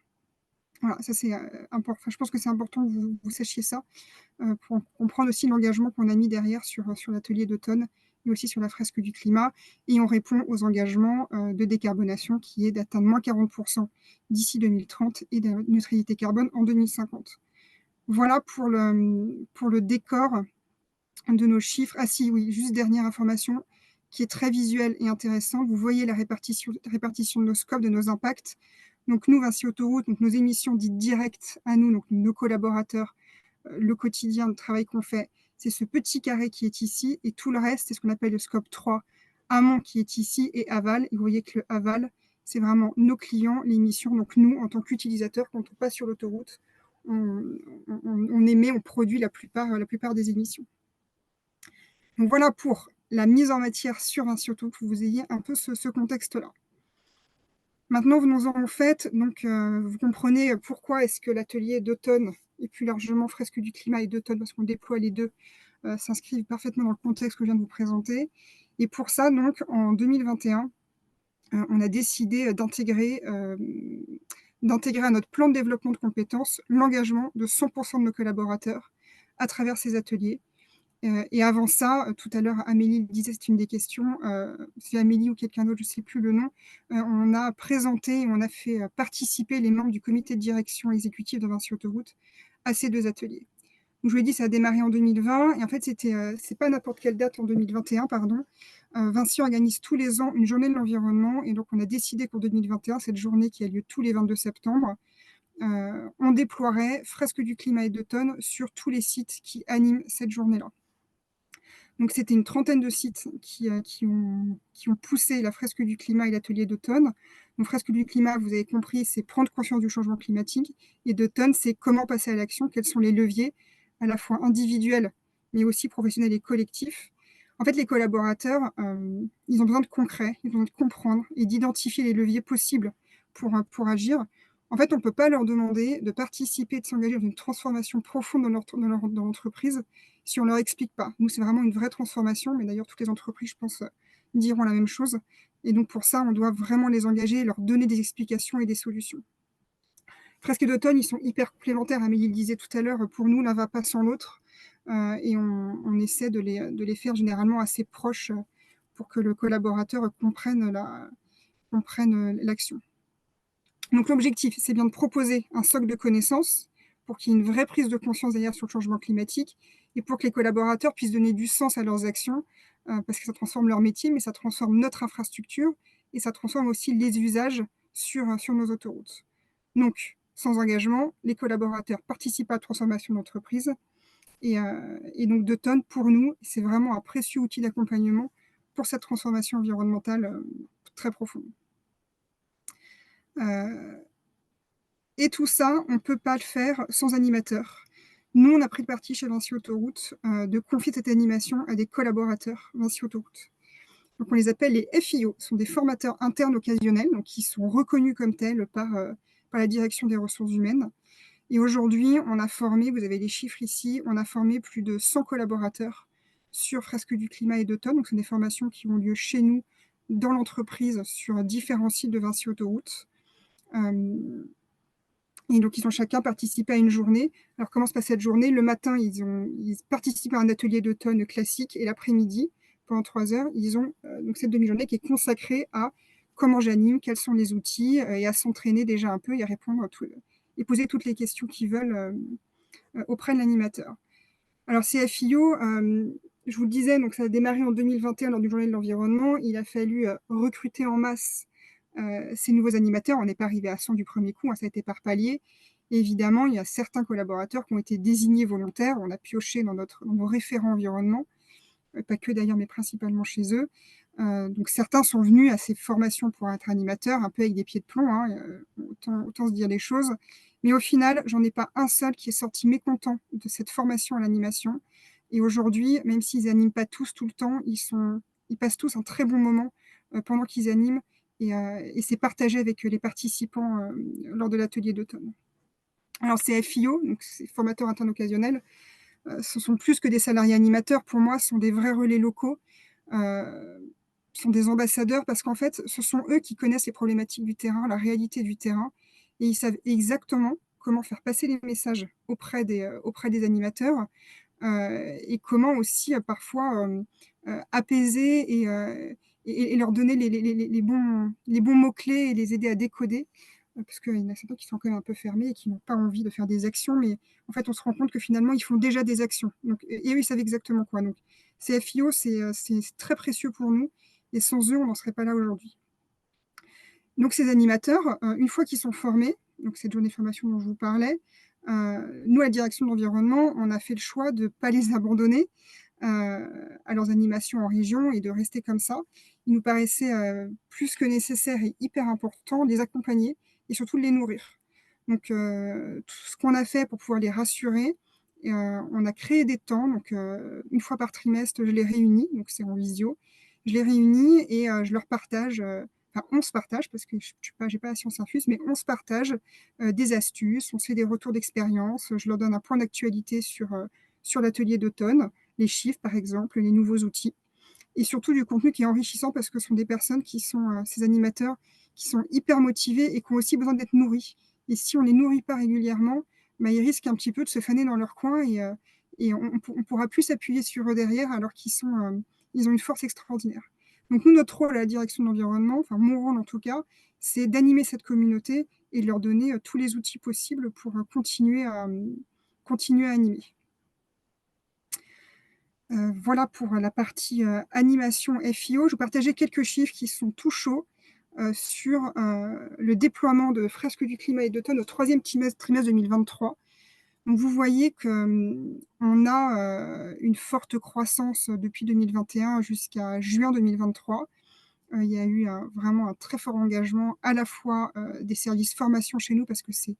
Voilà, ça c'est important. Enfin, je pense que c'est important que vous sachiez ça pour comprendre aussi l'engagement qu'on a mis derrière sur l'atelier d'automne et aussi sur la fresque du climat. Et on répond aux engagements de décarbonation qui est d'atteindre moins 40% d'ici 2030 et de neutralité carbone en 2050. Voilà pour le décor de nos chiffres. Ah si, oui, juste dernière information qui est très visuelle et intéressante. Vous voyez la répartition de nos scopes, de nos impacts. Donc nous, Vinci Autoroute, donc nos émissions dites directes à nous, donc nos collaborateurs, le quotidien, le travail qu'on fait, c'est ce petit carré qui est ici, et tout le reste, c'est ce qu'on appelle le scope 3, amont qui est ici, et aval. Et vous voyez que le aval, c'est vraiment nos clients, les émissions. Donc nous, en tant qu'utilisateurs, quand on passe sur l'autoroute, on émet, on produit la plupart des émissions. Donc voilà pour la mise en matière sur Vinci Autoroute, que vous ayez un peu ce contexte-là. Maintenant, venons-en au fait. Donc, vous comprenez pourquoi est-ce que l'atelier d'automne et plus largement fresque du climat et d'automne, parce qu'on déploie les deux, s'inscrivent parfaitement dans le contexte que je viens de vous présenter. Et pour ça, donc, en 2021, on a décidé d'intégrer à notre plan de développement de compétences l'engagement de 100% de nos collaborateurs à travers ces ateliers. Et avant ça, tout à l'heure, Amélie le disait, c'est une des questions, c'est Amélie ou quelqu'un d'autre, je ne sais plus le nom, on a présenté, on a fait participer les membres du comité de direction exécutive de Vinci Autoroute à ces deux ateliers. Donc, je vous l'ai dit, ça a démarré en 2020, et en fait, c'est pas n'importe quelle date en 2021, pardon. Vinci organise tous les ans une journée de l'environnement, et donc on a décidé qu'en 2021, cette journée qui a lieu tous les 22 septembre, on déploierait fresque du climat et d'automne sur tous les sites qui animent cette journée-là. Donc, c'était une trentaine de sites qui ont poussé la fresque du climat et l'atelier d'automne. Donc, fresque du climat, vous avez compris, c'est prendre conscience du changement climatique. Et d'automne, c'est comment passer à l'action, quels sont les leviers, à la fois individuels, mais aussi professionnels et collectifs. En fait, les collaborateurs, ils ont besoin de concret, ils ont besoin de comprendre et d'identifier les leviers possibles pour agir. En fait, on ne peut pas leur demander de participer, de s'engager dans une transformation profonde dans l'entreprise si on ne leur explique pas. Nous, c'est vraiment une vraie transformation, mais d'ailleurs, toutes les entreprises, je pense, diront la même chose. Et donc, pour ça, on doit vraiment les engager, leur donner des explications et des solutions. Fresque d'automne, ils sont hyper complémentaires. Amélie le disait tout à l'heure, pour nous, l'un ne va pas sans l'autre. Et on essaie de les faire généralement assez proches pour que le collaborateur comprenne l'action. Donc, l'objectif, c'est bien de proposer un socle de connaissances pour qu'il y ait une vraie prise de conscience derrière sur le changement climatique et pour que les collaborateurs puissent donner du sens à leurs actions, parce que ça transforme leur métier, mais ça transforme notre infrastructure et ça transforme aussi les usages sur nos autoroutes. Donc, sans engagement, les collaborateurs participent à la transformation de l'entreprise. Et donc, d'automne, pour nous, c'est vraiment un précieux outil d'accompagnement pour cette transformation environnementale très profonde. Et tout ça, on ne peut pas le faire sans animateur. Nous, on a pris le parti chez Vinci Autoroute de confier cette animation à des collaborateurs Vinci Autoroute. Donc, on les appelle les FIO, ce sont des formateurs internes occasionnels, donc qui sont reconnus comme tels par la direction des ressources humaines. Et aujourd'hui, on a formé, vous avez les chiffres ici, on a formé plus de 100 collaborateurs sur fresque du climat et d'automne. Donc, ce sont des formations qui ont lieu chez nous, dans l'entreprise, sur différents sites de Vinci Autoroute. Et donc, ils ont chacun participé à une journée. Alors, comment se passe cette journée? Le matin, ils participent à un atelier d'automne classique et l'après-midi, pendant 3 heures, ils ont donc cette demi-journée qui est consacrée à comment j'anime, quels sont les outils et à s'entraîner déjà un peu et à répondre et poser toutes les questions qu'ils veulent auprès de l'animateur. Alors, CFIO, je vous le disais, donc ça a démarré en 2021 lors du Journée de l'environnement. Il a fallu recruter en masse ces nouveaux animateurs. On n'est pas arrivé à 100 du premier coup, hein, ça a été par palier. Et évidemment, il y a certains collaborateurs qui ont été désignés volontaires. On a pioché dans nos référents environnement, pas que d'ailleurs, mais principalement chez eux. Donc certains sont venus à ces formations pour être animateurs, un peu avec des pieds de plomb, hein, autant se dire les choses. Mais au final, j'en ai pas un seul qui est sorti mécontent de cette formation à l'animation. Et aujourd'hui, même s'ils n'animent pas tous tout le temps, ils passent tous un très bon moment pendant qu'ils animent. Et c'est partagé avec les participants lors de l'atelier d'automne. Alors, c'est FIO, donc c'est formateurs internes occasionnels. Ce sont plus que des salariés animateurs. Pour moi, ce sont des vrais relais locaux. Ce sont des ambassadeurs parce qu'en fait, ce sont eux qui connaissent les problématiques du terrain, la réalité du terrain. Et ils savent exactement comment faire passer les messages auprès des animateurs et comment aussi parfois apaiser et leur donner les bons mots-clés et les aider à décoder. Parce qu'il y en a certains qui sont quand même un peu fermés et qui n'ont pas envie de faire des actions, mais en fait, on se rend compte que finalement, ils font déjà des actions. Donc, et eux, ils savent exactement quoi. Donc, CFIO, c'est très précieux pour nous, et sans eux, on n'en serait pas là aujourd'hui. Donc, ces animateurs, une fois qu'ils sont formés, donc cette journée de formation dont je vous parlais, nous, à la direction de l'environnement, on a fait le choix de ne pas les abandonner à leurs animations en région et de rester comme ça. Il nous paraissait plus que nécessaire et hyper important de les accompagner et surtout de les nourrir. Donc, tout ce qu'on a fait pour pouvoir les rassurer, on a créé des temps. Donc, une fois par trimestre, je les réunis, donc c'est en visio. Je les réunis et je leur partage, enfin, on se partage, parce que je n'ai pas la science infuse, mais on se partage des astuces, on se fait des retours d'expérience. Je leur donne un point d'actualité sur l'atelier d'automne, les chiffres, par exemple, les nouveaux outils. Et surtout du contenu qui est enrichissant parce que ce sont des personnes qui sont, ces animateurs, qui sont hyper motivés et qui ont aussi besoin d'être nourris. Et si on ne les nourrit pas régulièrement, bah, ils risquent un petit peu de se faner dans leur coin et on ne pourra plus s'appuyer sur eux derrière alors qu'ils ont une force extraordinaire. Donc nous, notre rôle à la direction de l'environnement, enfin mon rôle en tout cas, c'est d'animer cette communauté et de leur donner tous les outils possibles pour continuer à animer. Voilà pour la partie animation FIO. Je vais partager quelques chiffres qui sont tout chauds sur le déploiement de fresques du climat et d'automne au 3e trimestre 2023. Donc vous voyez qu'on a une forte croissance depuis 2021 jusqu'à juin 2023. Il y a eu vraiment un très fort engagement à la fois des services formation chez nous, parce que c'est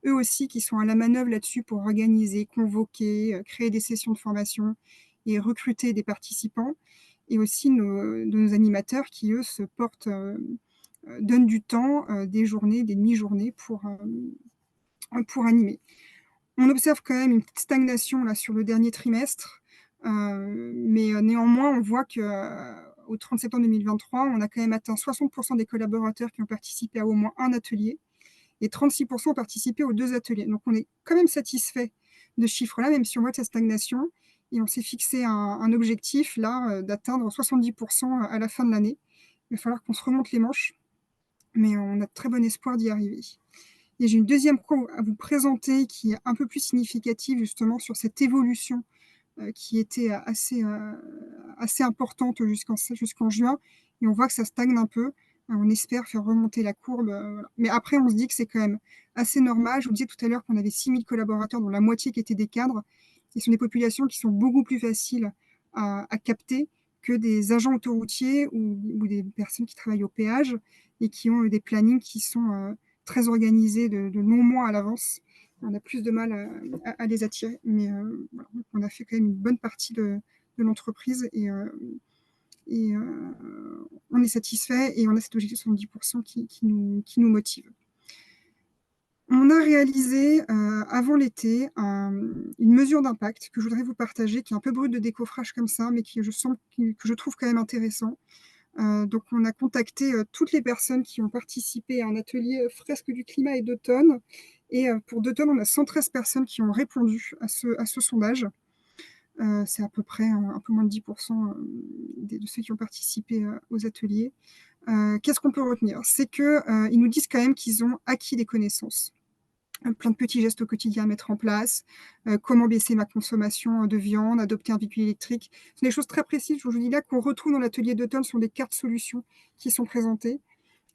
eux aussi qui sont à la manœuvre là-dessus pour organiser, convoquer, créer des sessions de formation et recruter des participants, et aussi nos animateurs qui, eux, se portent, donnent du temps, des journées, des demi-journées pour animer. On observe quand même une petite stagnation là, sur le dernier trimestre, mais néanmoins, on voit qu'au 30 septembre 2023, on a quand même atteint 60% des collaborateurs qui ont participé à au moins un atelier et 36% ont participé aux 2 ateliers. Donc, on est quand même satisfait de ce chiffre-là, même si on voit de cette stagnation. Et on s'est fixé un objectif là d'atteindre 70% à la fin de l'année. Il va falloir qu'on se remonte les manches, mais on a de très bon espoir d'y arriver. Et j'ai une deuxième point à vous présenter qui est un peu plus significative justement sur cette évolution qui était assez importante jusqu'en juin. Et on voit que ça stagne un peu. On espère faire remonter la courbe. Voilà. Mais après, on se dit que c'est quand même assez normal. Je vous disais tout à l'heure qu'on avait 6000 collaborateurs, dont la moitié qui étaient des cadres. Et ce sont des populations qui sont beaucoup plus faciles à capter que des agents autoroutiers ou des personnes qui travaillent au péage et qui ont des plannings qui sont très organisés de longs mois à l'avance. On a plus de mal à les attirer. Mais voilà, on a fait quand même une bonne partie de l'entreprise et on est satisfait et on a cet objectif de 70% qui nous motive. On a réalisé avant l'été une mesure d'impact que je voudrais vous partager, qui est un peu brute de décoffrage comme ça, mais que je trouve quand même intéressant. Donc, on a contacté toutes les personnes qui ont participé à un atelier fresque du climat et d'automne Et pour 2 tonnes, on a 113 personnes qui ont répondu à ce sondage. C'est à peu près un peu moins de 10% de ceux qui ont participé aux ateliers. Qu'est-ce qu'on peut retenir? C'est qu'ils nous disent quand même qu'ils ont acquis des connaissances. Plein de petits gestes au quotidien à mettre en place, comment baisser ma consommation de viande, adopter un véhicule électrique. Ce sont des choses très précises, je vous dis là, qu'on retrouve dans l'atelier d'automne, ce sont des cartes solutions qui sont présentées.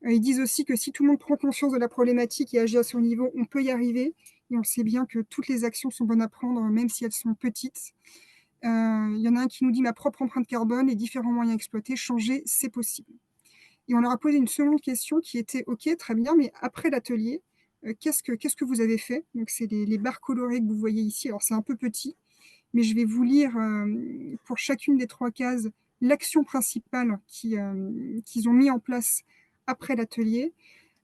Ils disent aussi que si tout le monde prend conscience de la problématique et agit à son niveau, on peut y arriver. Et on sait bien que toutes les actions sont bonnes à prendre, même si elles sont petites. Il y en a un qui nous dit « Ma propre empreinte carbone, les différents moyens exploités, changer, c'est possible ». Et on leur a posé une seconde question qui était « Ok, très bien, mais après l'atelier, qu'est-ce que vous avez fait ?» Donc, c'est les barres colorées que vous voyez ici. Alors, c'est un peu petit, mais je vais vous lire pour chacune des 3 cases l'action principale qu'ils ont mis en place après l'atelier.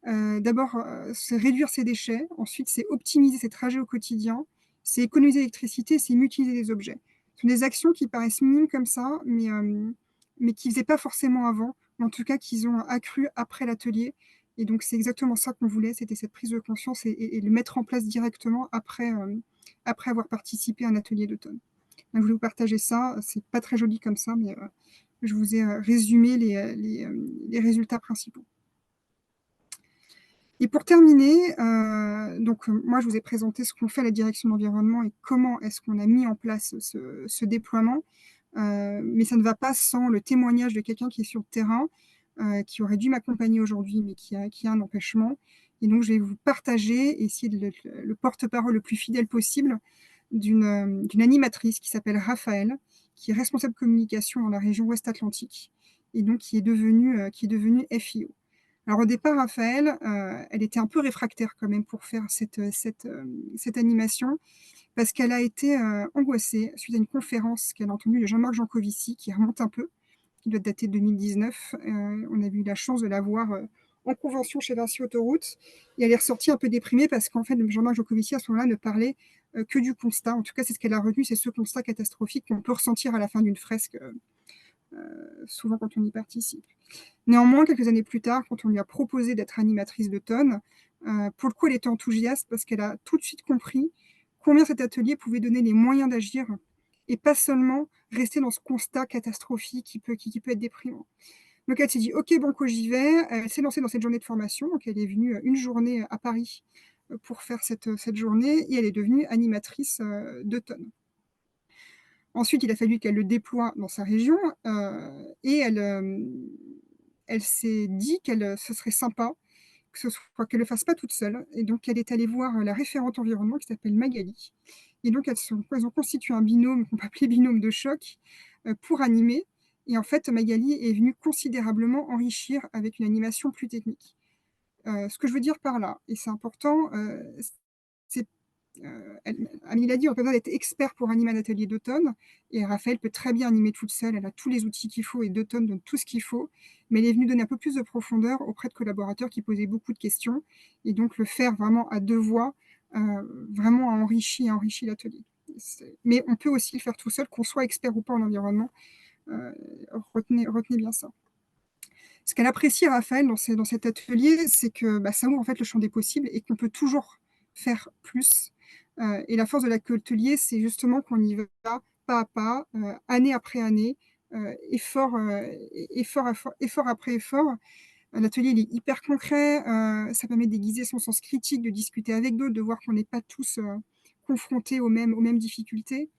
D'abord, c'est réduire ses déchets. Ensuite, c'est optimiser ses trajets au quotidien. C'est économiser l'électricité, c'est mutualiser les objets. Ce sont des actions qui paraissent minimes comme ça, mais qui ne faisaient pas forcément avant, mais en tout cas qu'ils ont accru après l'atelier. Et donc, c'est exactement ça qu'on voulait, c'était cette prise de conscience et le mettre en place directement après avoir participé à un atelier d'automne. Donc, je voulais vous partager ça. C'est pas très joli comme ça, mais je vous ai résumé les résultats principaux. Et pour terminer, moi, je vous ai présenté ce qu'on fait à la direction de l'environnement et comment est-ce qu'on a mis en place ce déploiement. Mais ça ne va pas sans le témoignage de quelqu'un qui est sur le terrain, qui aurait dû m'accompagner aujourd'hui, mais qui a un empêchement. Et donc, je vais vous partager, essayer de le porte-parole le plus fidèle possible d'une animatrice qui s'appelle Raphaël, qui est responsable communication dans la région Ouest-Atlantique, et donc qui est devenue FIO. Alors au départ, Raphaël, elle était un peu réfractaire quand même pour faire cette animation, parce qu'elle a été angoissée suite à une conférence qu'elle a entendue de Jean-Marc Jancovici, qui remonte un peu, qui doit dater de 2019. On a eu la chance de la voir en convention chez Vinci Autoroute, et elle est ressortie un peu déprimée parce qu'en fait, Jean-Marc Jancovici, à ce moment-là, ne parlait que du constat. En tout cas, c'est ce qu'elle a retenu, c'est ce constat catastrophique qu'on peut ressentir à la fin d'une fresque, souvent quand on y participe. Néanmoins, quelques années plus tard, quand on lui a proposé d'être animatrice d'automne, pour le coup, elle était enthousiaste parce qu'elle a tout de suite compris combien cet atelier pouvait donner les moyens d'agir et pas seulement rester dans ce constat catastrophique qui peut être déprimant. Donc elle s'est dit « Ok, banco, j'y vais ». Elle s'est lancée dans cette journée de formation. Donc elle est venue une journée à Paris pour faire cette journée et elle est devenue animatrice d'automne. Ensuite, il a fallu qu'elle le déploie dans sa région et elle s'est dit que ce serait sympa qu'elle ne le fasse pas toute seule. Et donc, elle est allée voir la référente environnement qui s'appelle Magali. Et donc, elles ont constitué un binôme qu'on peut appeler binôme de choc pour animer. Et en fait, Magali est venue considérablement enrichir avec une animation plus technique. Ce que je veux dire par là, et c'est important, c'est Amélie l'a dit, on n'a pas besoin d'être expert pour animer un atelier d'automne, et Raphaël peut très bien animer toute seule, elle a tous les outils qu'il faut, et d'automne donne tout ce qu'il faut, mais elle est venue donner un peu plus de profondeur auprès de collaborateurs qui posaient beaucoup de questions, et donc le faire vraiment à 2 voix, vraiment a enrichi l'atelier. Mais on peut aussi le faire tout seul, qu'on soit expert ou pas en environnement, retenez bien ça. Ce qu'elle apprécie, Raphaël, dans cet atelier, c'est que ça ouvre en fait le champ des possibles et qu'on peut toujours faire plus. Et la force de l'atelier, c'est justement qu'on y va pas à pas, année après année, effort après effort. L'atelier il est hyper concret, ça permet d'aiguiser son sens critique, de discuter avec d'autres, de voir qu'on n'est pas tous confrontés aux mêmes difficultés.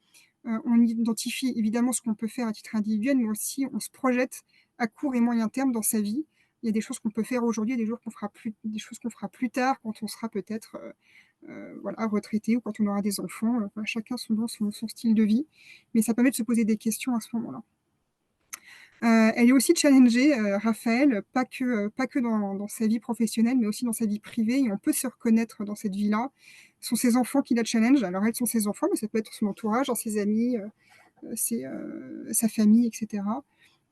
On identifie évidemment ce qu'on peut faire à titre individuel, mais aussi on se projette à court et moyen terme dans sa vie. Il y a des choses qu'on peut faire aujourd'hui, des choses qu'on fera plus tard, quand on sera peut-être retraité ou quand on aura des enfants. Chacun son style de vie, mais ça permet de se poser des questions à ce moment-là. Elle est aussi challengée, Raphaël, pas que dans sa vie professionnelle, mais aussi dans sa vie privée, et on peut se reconnaître dans cette vie-là. Ce sont ses enfants qui la challengent. Alors, elles sont ses enfants, mais ça peut être son entourage, ses amis, sa famille, etc.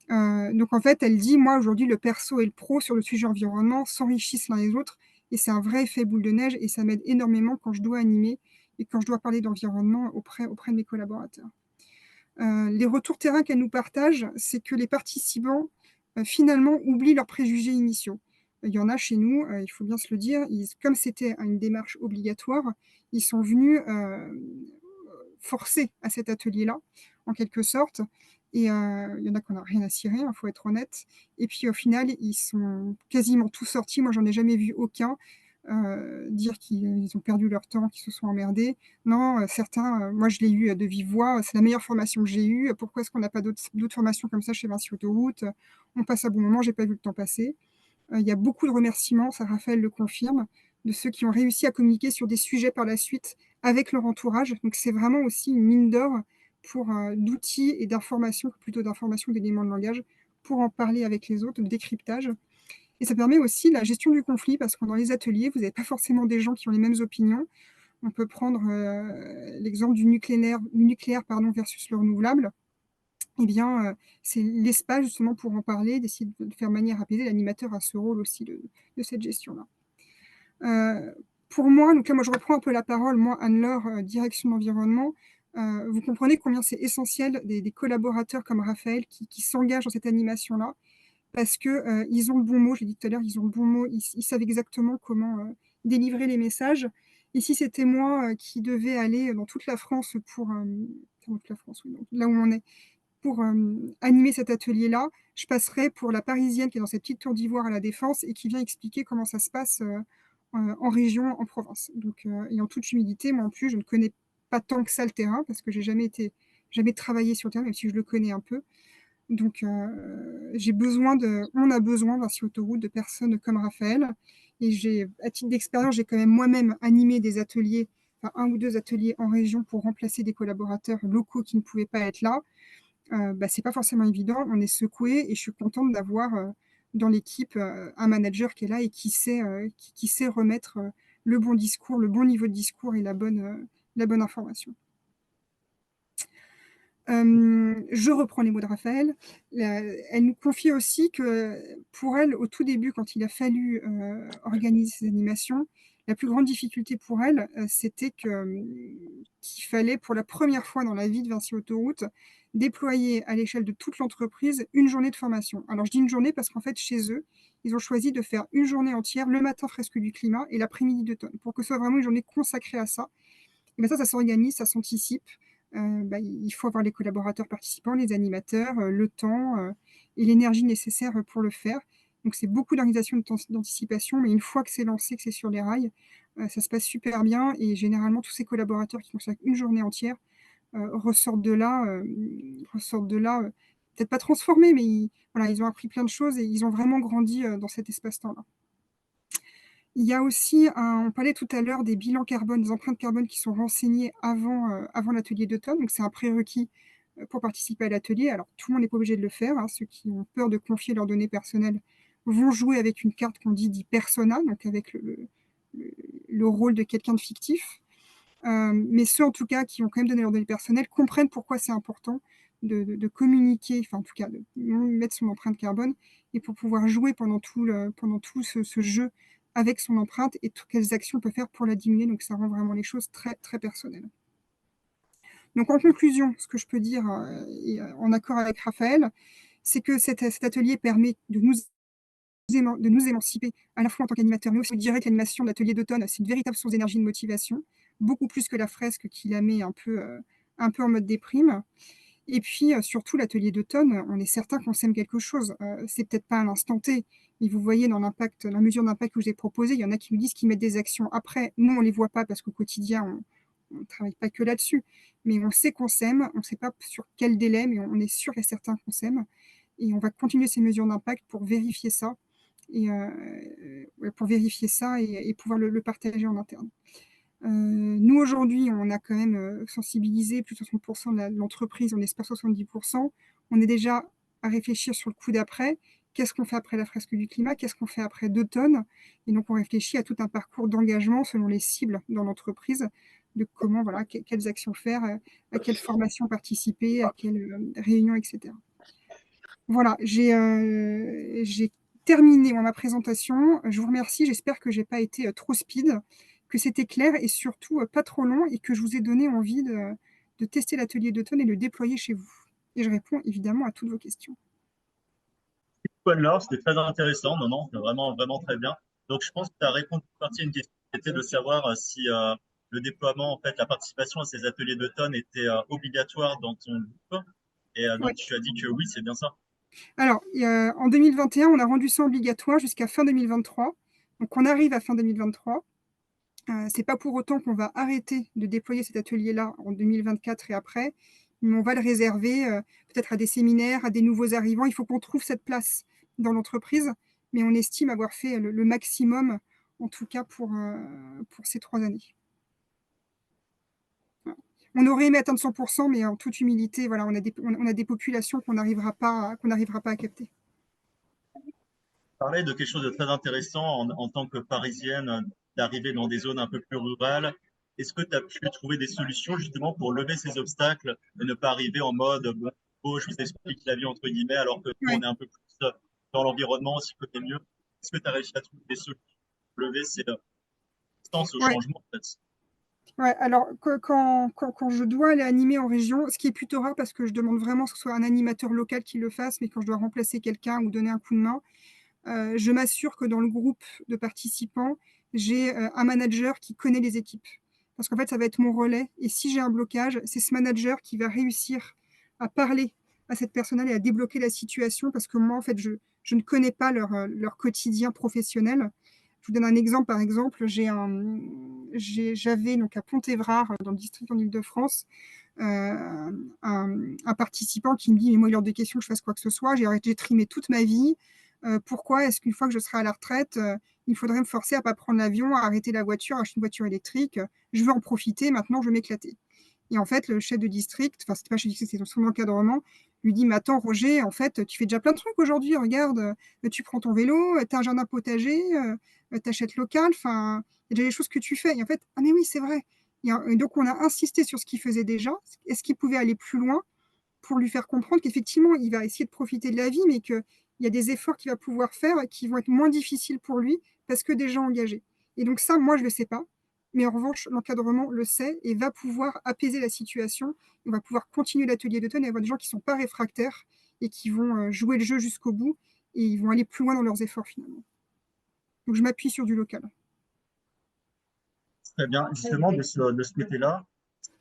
Donc, en fait, elle dit, moi, aujourd'hui, le perso et le pro sur le sujet environnement s'enrichissent l'un les autres, et c'est un vrai effet boule de neige, et ça m'aide énormément quand je dois animer et quand je dois parler d'environnement auprès de mes collaborateurs. Les retours terrain qu'elle nous partage, c'est que les participants, finalement, oublient leurs préjugés initiaux. il y en a chez nous, il faut bien se le dire, comme c'était une démarche obligatoire, ils sont venus forcés à cet atelier-là, en quelque sorte. Et il y en a qui n'ont rien à cirer, il faut être honnête. Et puis au final, ils sont quasiment tous sortis. Moi, j'en ai jamais vu aucun dire qu'ils ont perdu leur temps, qu'ils se sont emmerdés. Non, certains, moi je l'ai eu de vive voix, c'est la meilleure formation que j'ai eue. Pourquoi est-ce qu'on n'a pas d'autres formations comme ça chez Vinci Autoroute? On passe un bon moment, j'ai pas vu le temps passer. Il y a beaucoup de remerciements, ça Raphaël le confirme, de ceux qui ont réussi à communiquer sur des sujets par la suite avec leur entourage. Donc c'est vraiment aussi une mine d'or pour d'outils et d'informations, plutôt d'informations d'éléments de langage, pour en parler avec les autres, de décryptage. Et ça permet aussi la gestion du conflit, parce que dans les ateliers, vous n'avez pas forcément des gens qui ont les mêmes opinions. On peut prendre l'exemple du nucléaire versus le renouvelable. Eh bien, c'est l'espace justement pour en parler, d'essayer de faire de manière apaisée. L'animateur a ce rôle aussi de cette gestion-là. Pour moi, donc là, moi je reprends un peu la parole, moi, Anne-Laure, direction d'environnement. Vous comprenez combien c'est essentiel des collaborateurs comme Raphaël qui s'engagent dans cette animation-là, parce que ils ont le bon mot, je l'ai dit tout à l'heure, ils ont le bon mot, ils savent exactement comment délivrer les messages. Et si c'était moi qui devais aller dans toute la France pour dans toute la France, oui, donc là où on est, pour animer cet atelier-là, je passerais pour la Parisienne qui est dans cette petite tour d'ivoire à la Défense et qui vient expliquer comment ça se passe en région, en province. Donc, et en toute humilité, moi en plus, je ne connais pas tant que ça le terrain parce que j'ai jamais travaillé sur le terrain, même si je le connais un peu. Donc, on a besoin Vinci Autoroute de personnes comme Raphaël. Et à titre d'expérience, j'ai quand même moi-même animé des ateliers, enfin 1 ou 2 ateliers en région pour remplacer des collaborateurs locaux qui ne pouvaient pas être là. C'est pas forcément évident, on est secoué et je suis contente d'avoir dans l'équipe un manager qui est là et qui sait remettre le bon discours, le bon niveau de discours et la bonne information. Je reprends les mots de Raphaël. Elle nous confie aussi que pour elle, au tout début, quand il a fallu organiser ces animations, la plus grande difficulté pour elle, c'était qu'il fallait, pour la première fois dans la vie de Vinci Autoroute, déployer à l'échelle de toute l'entreprise une journée de formation. Alors je dis une journée parce qu'en fait, chez eux, ils ont choisi de faire une journée entière, le matin fresque du climat et l'après-midi d'automne, pour que ce soit vraiment une journée consacrée à ça. Et bien ça s'organise, ça s'anticipe. Il faut avoir les collaborateurs participants, les animateurs, le temps et l'énergie nécessaire pour le faire. Donc c'est beaucoup d'organisation, d'anticipation, mais une fois que c'est lancé, que c'est sur les rails, ça se passe super bien et généralement tous ces collaborateurs qui consacrent une journée entière ressortent de là, peut-être pas transformés, mais ils ont appris plein de choses et ils ont vraiment grandi dans cet espace-temps-là. Il y a aussi, on parlait tout à l'heure des bilans carbone, des empreintes carbone qui sont renseignées avant l'atelier d'automne. Donc, c'est un prérequis pour participer à l'atelier. Alors, tout le monde n'est pas obligé de le faire, hein. Ceux qui ont peur de confier leurs données personnelles vont jouer avec une carte qu'on dit persona, donc avec le rôle de quelqu'un de fictif. Mais ceux, en tout cas, qui ont quand même donné leurs données personnelles comprennent pourquoi c'est important de communiquer, enfin, en tout cas, de mettre son empreinte carbone et pour pouvoir jouer pendant tout ce jeu avec son empreinte et quelles actions on peut faire pour la diminuer. Donc, ça rend vraiment les choses très, très personnelles. Donc, en conclusion, ce que je peux dire, et en accord avec Raphaël, c'est que cet atelier permet de nous émanciper à la fois en tant qu'animateur, mais aussi je dirais que l'animation de l'atelier d'automne, c'est une véritable source d'énergie et de motivation, beaucoup plus que la fresque qui la met un peu en mode déprime. Et puis, surtout, l'atelier d'automne, on est certain qu'on sème quelque chose. C'est peut-être pas à l'instant T, mais vous voyez dans la mesure d'impact que je vous ai proposée, il y en a qui nous disent qu'ils mettent des actions après. Nous, on ne les voit pas parce qu'au quotidien, on ne travaille pas que là-dessus. Mais on sait qu'on sème, on ne sait pas sur quel délai, mais on est sûr et certain qu'on sème. Et on va continuer ces mesures d'impact pour vérifier ça et pouvoir le partager en interne. Nous, aujourd'hui, on a quand même sensibilisé plus de 60% de l'entreprise, on espère 70%. On est déjà à réfléchir sur le coup d'après. Qu'est-ce qu'on fait après la fresque du climat? Qu'est-ce qu'on fait après 2 tonnes? Et donc, on réfléchit à tout un parcours d'engagement selon les cibles dans l'entreprise, de comment, quelles actions faire, à quelles formations participer, à quelles réunions, etc. Voilà, j'ai terminé ma présentation. Je vous remercie. J'espère que je n'ai pas été trop speed, que c'était clair et surtout pas trop long et que je vous ai donné envie de tester l'atelier d'automne et le déployer chez vous. Et je réponds évidemment à toutes vos questions. Anne-Laure, c'était très intéressant. Non, non, c'est vraiment, vraiment très bien. Donc, je pense que tu as répondu en partie à une question qui était de savoir si le déploiement, en fait, la participation à ces ateliers d'automne était obligatoire dans ton groupe. Et donc, Ouais. tu as dit que oui, c'est bien ça. Alors, en 2021, on a rendu ça obligatoire jusqu'à fin 2023. Donc, on arrive à fin 2023. C'est pas pour autant qu'on va arrêter de déployer cet atelier-là en 2024 et après, mais on va le réserver peut-être à des séminaires, à des nouveaux arrivants. Il faut qu'on trouve cette place dans l'entreprise, mais on estime avoir fait le maximum, en tout cas pour ces 3 années. Voilà. On aurait aimé atteindre 100%, mais en toute humilité, voilà, on a des populations qu'on n'arrivera pas à capter. Parler de quelque chose de très intéressant en tant que Parisienne, d'arriver dans des zones un peu plus rurales. Est-ce que tu as pu trouver des solutions justement pour lever ces obstacles et ne pas arriver en mode bon, oh, je vous explique la vie entre guillemets, alors que nous, Ouais. on est un peu plus dans l'environnement, aussi côté mieux. Est-ce que tu as réussi à trouver des solutions pour lever ces distances au Ouais. changement en fait? Ouais, alors quand je dois aller animer en région, ce qui est plutôt rare parce que je demande vraiment que ce soit un animateur local qui le fasse, mais quand je dois remplacer quelqu'un ou donner un coup de main, je m'assure que dans le groupe de participants, j'ai un manager qui connaît les équipes. Parce qu'en fait, ça va être mon relais. Et si j'ai un blocage, c'est ce manager qui va réussir à parler à cette personne et à débloquer la situation parce que moi, en fait, je ne connais pas leur quotidien professionnel. Je vous donne un exemple. Par exemple, j'avais donc à Pont-Évrard, dans le district en Île-de-France, un participant qui me dit, mais moi, il est hors de question que je fasse quoi que ce soit. J'ai trimé toute ma vie. Pourquoi est-ce qu'une fois que je serai à la retraite, il faudrait me forcer à ne pas prendre l'avion, à arrêter la voiture, à acheter une voiture électrique? Je veux en profiter, maintenant, je vais m'éclater. Et en fait, le chef de district, enfin, c'était pas chef de district, c'était son encadrement, lui dit, mais attends, Roger, en fait, tu fais déjà plein de trucs aujourd'hui, regarde, tu prends ton vélo, tu as un jardin potager, tu achètes local, enfin, il y a déjà des choses que tu fais. Et en fait, ah mais oui, c'est vrai. Et donc, on a insisté sur ce qu'il faisait déjà. Est-ce qu'il pouvait aller plus loin pour lui faire comprendre qu'effectivement, il va essayer de profiter de la vie, mais qu'il y a des efforts qu'il va pouvoir faire qui vont être moins difficiles pour lui parce que des gens engagés. Et donc ça, moi, je ne le sais pas. Mais en revanche, l'encadrement le sait et va pouvoir apaiser la situation. On va pouvoir continuer l'atelier d'automne et avoir des gens qui ne sont pas réfractaires et qui vont jouer le jeu jusqu'au bout et ils vont aller plus loin dans leurs efforts finalement. Donc je m'appuie sur du local. Très bien. Justement, de ce côté-là,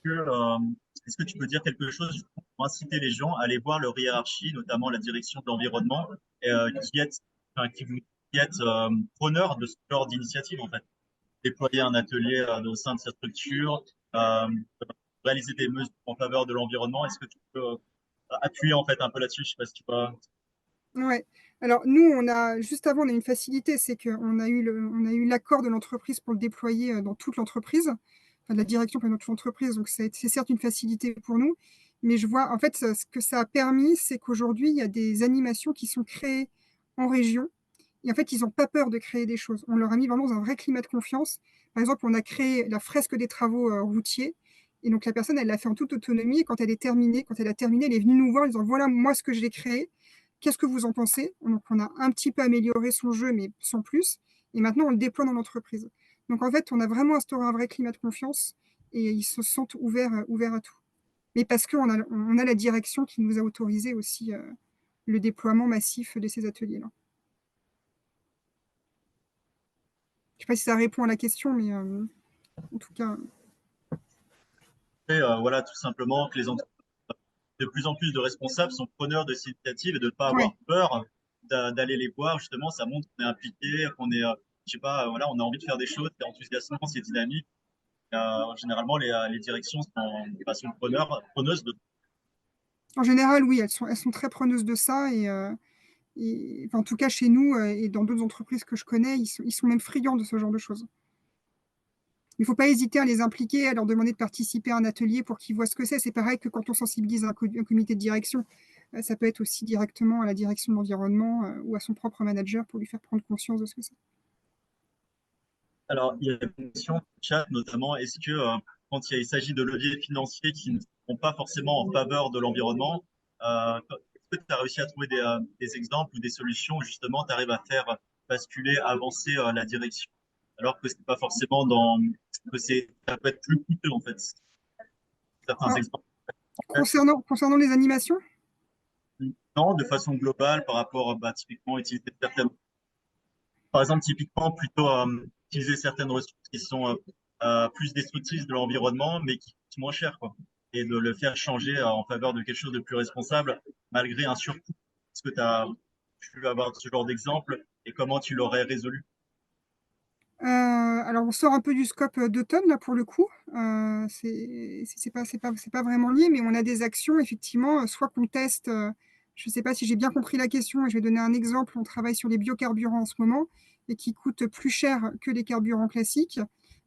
est-ce que tu peux dire quelque chose pour inciter les gens à aller voir leur hiérarchie, notamment la direction de l'environnement, qui est preneur de ce genre d'initiative en fait? Déployer un atelier au sein de sa structure, euh, réaliser des mesures en faveur de l'environnement. Est-ce que tu peux appuyer en fait un peu là-dessus? Je sais pas si tu peux. Ouais. Alors nous, juste avant, on a une facilité, c'est qu'on a eu l'accord de l'entreprise pour le déployer dans toute l'entreprise, enfin, de la direction pour toute l'entreprise. Donc c'est certes une facilité pour nous, mais je vois, en fait, ce que ça a permis, c'est qu'aujourd'hui, il y a des animations qui sont créées en région. Et en fait, ils n'ont pas peur de créer des choses. On leur a mis vraiment dans un vrai climat de confiance. Par exemple, on a créé la fresque des travaux routiers. Et donc, la personne, elle l'a fait en toute autonomie. Et quand elle a terminé, elle est venue nous voir en disant, voilà, moi, ce que j'ai créé. Qu'est-ce que vous en pensez? Donc, on a un petit peu amélioré son jeu, mais sans plus. Et maintenant, on le déploie dans l'entreprise. Donc, en fait, on a vraiment instauré un vrai climat de confiance et ils se sentent ouverts à tout. Mais parce qu'on a la direction qui nous a autorisé aussi le déploiement massif de ces ateliers-là. Je ne sais pas si ça répond à la question, mais en tout cas. Et, voilà, tout simplement que de plus en plus de responsables sont preneurs de ces initiatives et de ne pas avoir Ouais. peur d'aller les voir. Justement, ça montre qu'on est impliqué, qu'on est, je sais pas, voilà, on a envie de faire des choses, c'est enthousiasmant, c'est dynamique. Généralement, les directions sont preneuses de. En général, oui, elles sont très preneuses de ça. Enfin, en tout cas, chez nous et dans d'autres entreprises que je connais, ils sont même friands de ce genre de choses. Il ne faut pas hésiter à les impliquer, à leur demander de participer à un atelier pour qu'ils voient ce que c'est. C'est pareil que quand on sensibilise un comité de direction. Ça peut être aussi directement à la direction de l'environnement ou à son propre manager pour lui faire prendre conscience de ce que c'est. Alors, il y a une question dans le chat, notamment, est-ce que quand il s'agit de leviers financiers qui ne sont pas forcément en faveur de l'environnement, est-ce que tu as réussi à trouver des exemples ou des solutions où justement tu arrives à faire basculer, avancer la direction, alors que c'est pas forcément ça peut être plus coûteux en fait. Certains Alors, exemples. concernant les animations, Non, de façon globale, par rapport typiquement utiliser certaines, par exemple, typiquement plutôt utiliser certaines ressources qui sont plus destructrices de l'environnement, mais qui coûtent moins cher, quoi. Et de le faire changer en faveur de quelque chose de plus responsable, malgré un surcoût. Est-ce que tu as pu avoir ce genre d'exemple et comment tu l'aurais résolu? Alors, on sort un peu du scope d'automne, là, pour le coup. C'est pas vraiment lié, mais on a des actions, effectivement, soit qu'on teste, je ne sais pas si j'ai bien compris la question, et je vais donner un exemple. On travaille sur les biocarburants en ce moment, et qui coûtent plus cher que les carburants classiques,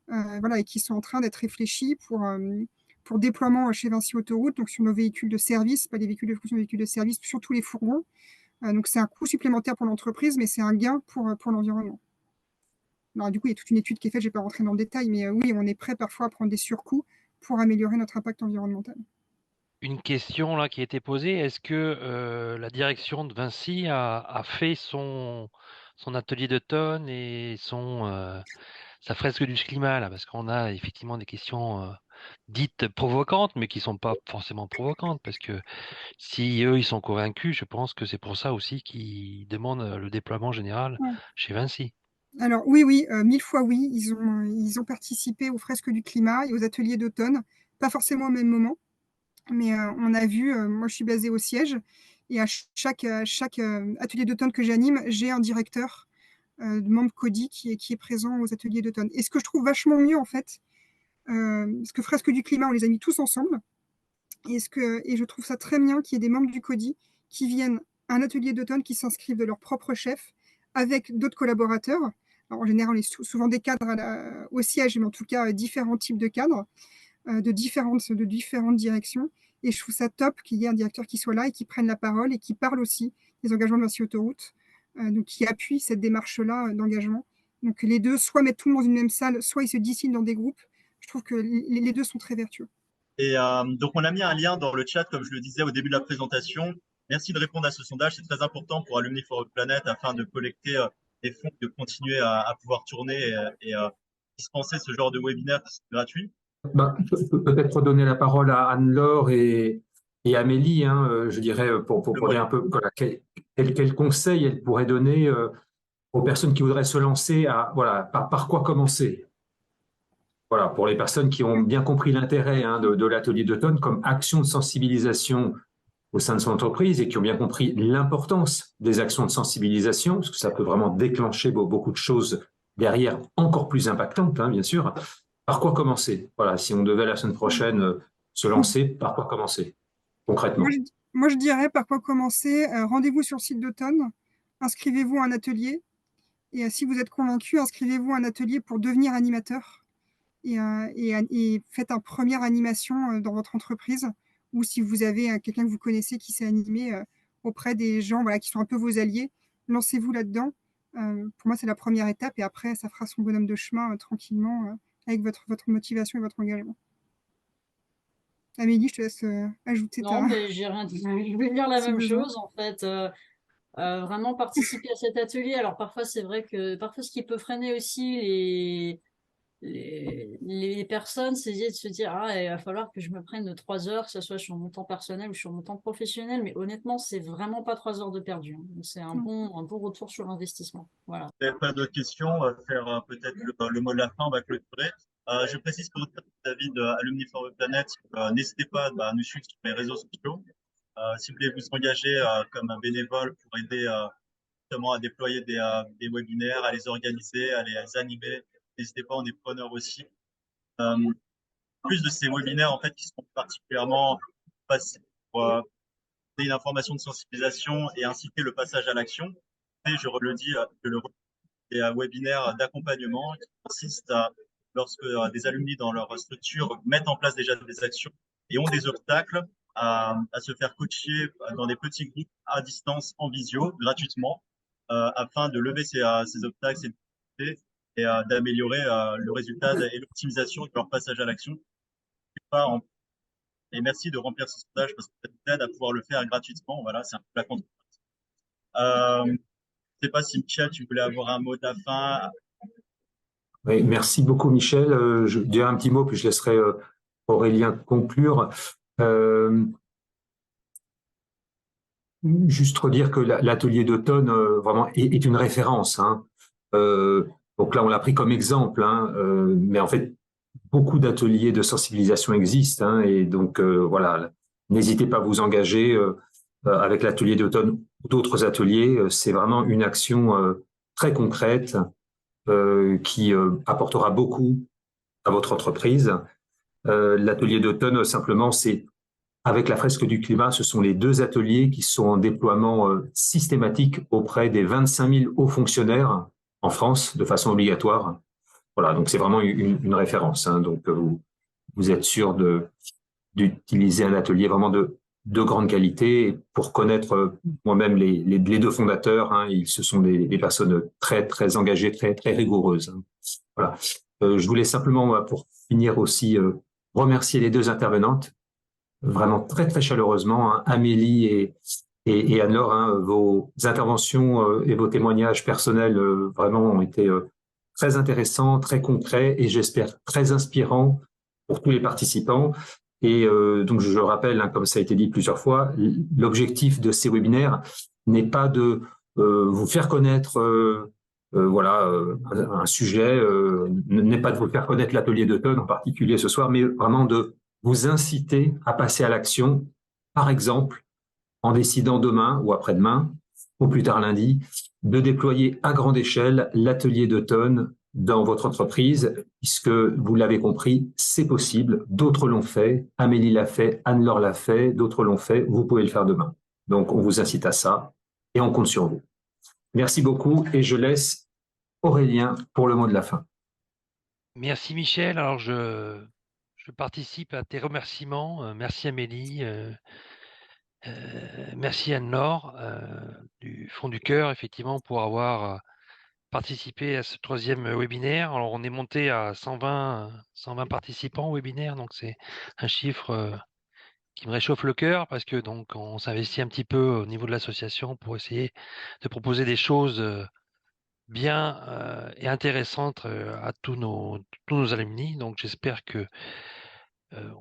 voilà, et qui sont en train d'être réfléchis pour déploiement chez Vinci Autoroute, donc sur nos véhicules de service, pas les véhicules de fonction, les véhicules de service, sur tous les fourgons. Donc, c'est un coût supplémentaire pour l'entreprise, mais c'est un gain pour l'environnement. Alors, du coup, il y a toute une étude qui est faite, je ne vais pas rentrer dans le détail, mais oui, on est prêt parfois à prendre des surcoûts pour améliorer notre impact environnemental. Une question là qui a été posée, est-ce que la direction de Vinci a fait son atelier d'automne et sa fresque du climat là, parce qu'on a effectivement des questions dites provocantes, mais qui sont pas forcément provocantes, parce que si eux ils sont convaincus, je pense que c'est pour ça aussi qu'ils demandent le déploiement général Ouais. chez Vinci. Alors oui, 1000 fois oui, ils ont participé aux fresques du climat et aux ateliers d'automne, pas forcément au même moment, mais on a vu, moi je suis basée au siège, et à chaque atelier d'automne que j'anime, j'ai un directeur de membre CODI qui est présent aux ateliers d'automne. Et ce que je trouve vachement mieux, en fait, parce que fresques du climat, on les a mis tous ensemble, et je trouve ça très bien qu'il y ait des membres du CODI qui viennent à un atelier d'automne, qui s'inscrivent de leur propre chef avec d'autres collaborateurs. Alors, en général, on est souvent des cadres au siège, mais en tout cas, différents types de cadres, de différentes directions. Et je trouve ça top qu'il y ait un directeur qui soit là et qui prenne la parole et qui parle aussi des engagements de Vinci Autoroute, donc qui appuie cette démarche-là d'engagement. Donc les deux, soit mettre tout le monde dans une même salle, soit ils se disciplinent dans des groupes. Je trouve que les deux sont très vertueux. Et donc, on a mis un lien dans le chat, comme je le disais au début de la présentation. Merci de répondre à ce sondage. C'est très important pour Alumni for a Planet afin de collecter des fonds, de continuer à pouvoir tourner et dispenser ce genre de webinaire qui sont gratuits. Peut-être donner la parole à Anne-Laure et Amélie, hein, je dirais, pour dire un peu voilà, quel conseil elle pourrait donner aux personnes qui voudraient se lancer voilà, par quoi commencer. Voilà, pour les personnes qui ont bien compris l'intérêt de l'atelier d'automne comme action de sensibilisation au sein de son entreprise et qui ont bien compris l'importance des actions de sensibilisation, parce que ça peut vraiment déclencher beaucoup de choses derrière encore plus impactantes, hein, bien sûr. Par quoi commencer? Voilà, si on devait la semaine prochaine se lancer, par quoi commencer concrètement? Moi, je dirais par quoi commencer. Rendez-vous sur le site d'automne, inscrivez-vous à un atelier, et si vous êtes convaincu, inscrivez-vous à un atelier pour devenir animateur, et faites une première animation dans votre entreprise, ou si vous avez quelqu'un que vous connaissez qui s'est animé auprès des gens, voilà, qui sont un peu vos alliés, lancez-vous là-dedans. Pour moi, c'est la première étape, et après, ça fera son bonhomme de chemin tranquillement avec votre motivation et votre engagement. Amélie, je te laisse ajouter Non, mais j'ai rien dit. Je vais dire la même chose, en fait. Vraiment participer à cet atelier. Alors parfois, c'est vrai que parfois, ce qui peut freiner aussi les personnes, c'est de se dire, ah, il va falloir que je me prenne 3 heures, que ce soit sur mon temps personnel ou sur mon temps professionnel. Mais honnêtement, c'est vraiment pas 3 heures de perdu, hein. C'est un bon retour sur investissement. Voilà. Si vous n'avez pas d'autres questions, on va faire peut-être le mot de la fin, on va clôturer. Je précise pour David, Alumni for the Planet, n'hésitez pas à nous suivre sur les réseaux sociaux. Si vous voulez vous engager comme un bénévole pour aider justement à déployer des webinaires, à les organiser, à les animer, n'hésitez pas, on est preneurs aussi. Plus de ces webinaires en fait qui sont particulièrement faciles pour donner une information de sensibilisation et inciter le passage à l'action. Et je le dis, des webinaires d'accompagnement qui consistent lorsque des alumni dans leur structure mettent en place déjà des actions et ont des obstacles, à se faire coacher dans des petits groupes à distance en visio gratuitement afin de lever ces obstacles, ces difficultés et d'améliorer le résultat et l'optimisation de leur passage à l'action. Et merci de remplir ce sondage parce que ça nous aide à pouvoir le faire gratuitement. Voilà, c'est un peu la contrepartie. Je ne sais pas si Michel, tu voulais avoir un mot de la fin. Oui, merci beaucoup, Michel. Je dirai un petit mot, puis je laisserai Aurélien conclure. juste redire que l'atelier d'automne vraiment est une référence, hein. Donc là, on l'a pris comme exemple, hein, mais en fait, beaucoup d'ateliers de sensibilisation existent, hein, et donc voilà, n'hésitez pas à vous engager avec l'atelier d'automne ou d'autres ateliers. C'est vraiment une action très concrète qui apportera beaucoup à votre entreprise. L'atelier d'automne, simplement, c'est avec la fresque du climat, ce sont les 2 ateliers qui sont en déploiement systématique auprès des 25 000 hauts fonctionnaires en France de façon obligatoire. Voilà, donc c'est vraiment une référence, hein. Donc vous êtes sûr d'utiliser un atelier vraiment de grande qualité. Pour connaître moi-même les 2 fondateurs, hein, ce sont des personnes très très engagées, très très rigoureuses, hein. Voilà. Je voulais simplement, pour finir aussi, remercier les 2 intervenantes, vraiment très très chaleureusement, hein, Amélie et Anne-Laure, hein, vos interventions et vos témoignages personnels vraiment ont été très intéressants, très concrets et j'espère très inspirants pour tous les participants. Et donc je rappelle, hein, comme ça a été dit plusieurs fois, l'objectif de ces webinaires n'est pas de vous faire connaître voilà, un sujet, n'est pas de vous faire connaître l'atelier d'automne en particulier ce soir, mais vraiment de vous inciter à passer à l'action, par exemple, en décidant demain ou après-demain, ou plus tard lundi, de déployer à grande échelle l'atelier d'automne dans votre entreprise, puisque vous l'avez compris, c'est possible. D'autres l'ont fait, Amélie l'a fait, Anne-Laure l'a fait, d'autres l'ont fait, vous pouvez le faire demain. Donc, on vous incite à ça et on compte sur vous. Merci beaucoup et je laisse Aurélien pour le mot de la fin. Merci Michel. Alors je participe à tes remerciements. Merci Amélie. Merci Anne-Laure du fond du cœur, effectivement, pour avoir participé à ce 3e webinaire. Alors on est monté à 120 participants au webinaire, donc c'est un chiffre qui me réchauffe le cœur parce que donc on s'investit un petit peu au niveau de l'association pour essayer de proposer des choses bien et intéressantes à tous nos alumni. Donc j'espère que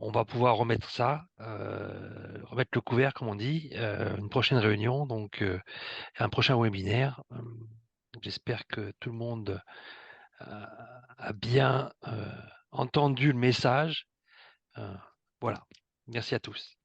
on va pouvoir remettre ça, remettre le couvert, comme on dit, une prochaine réunion, donc un prochain webinaire. J'espère que tout le monde a bien entendu le message. Voilà. Merci à tous.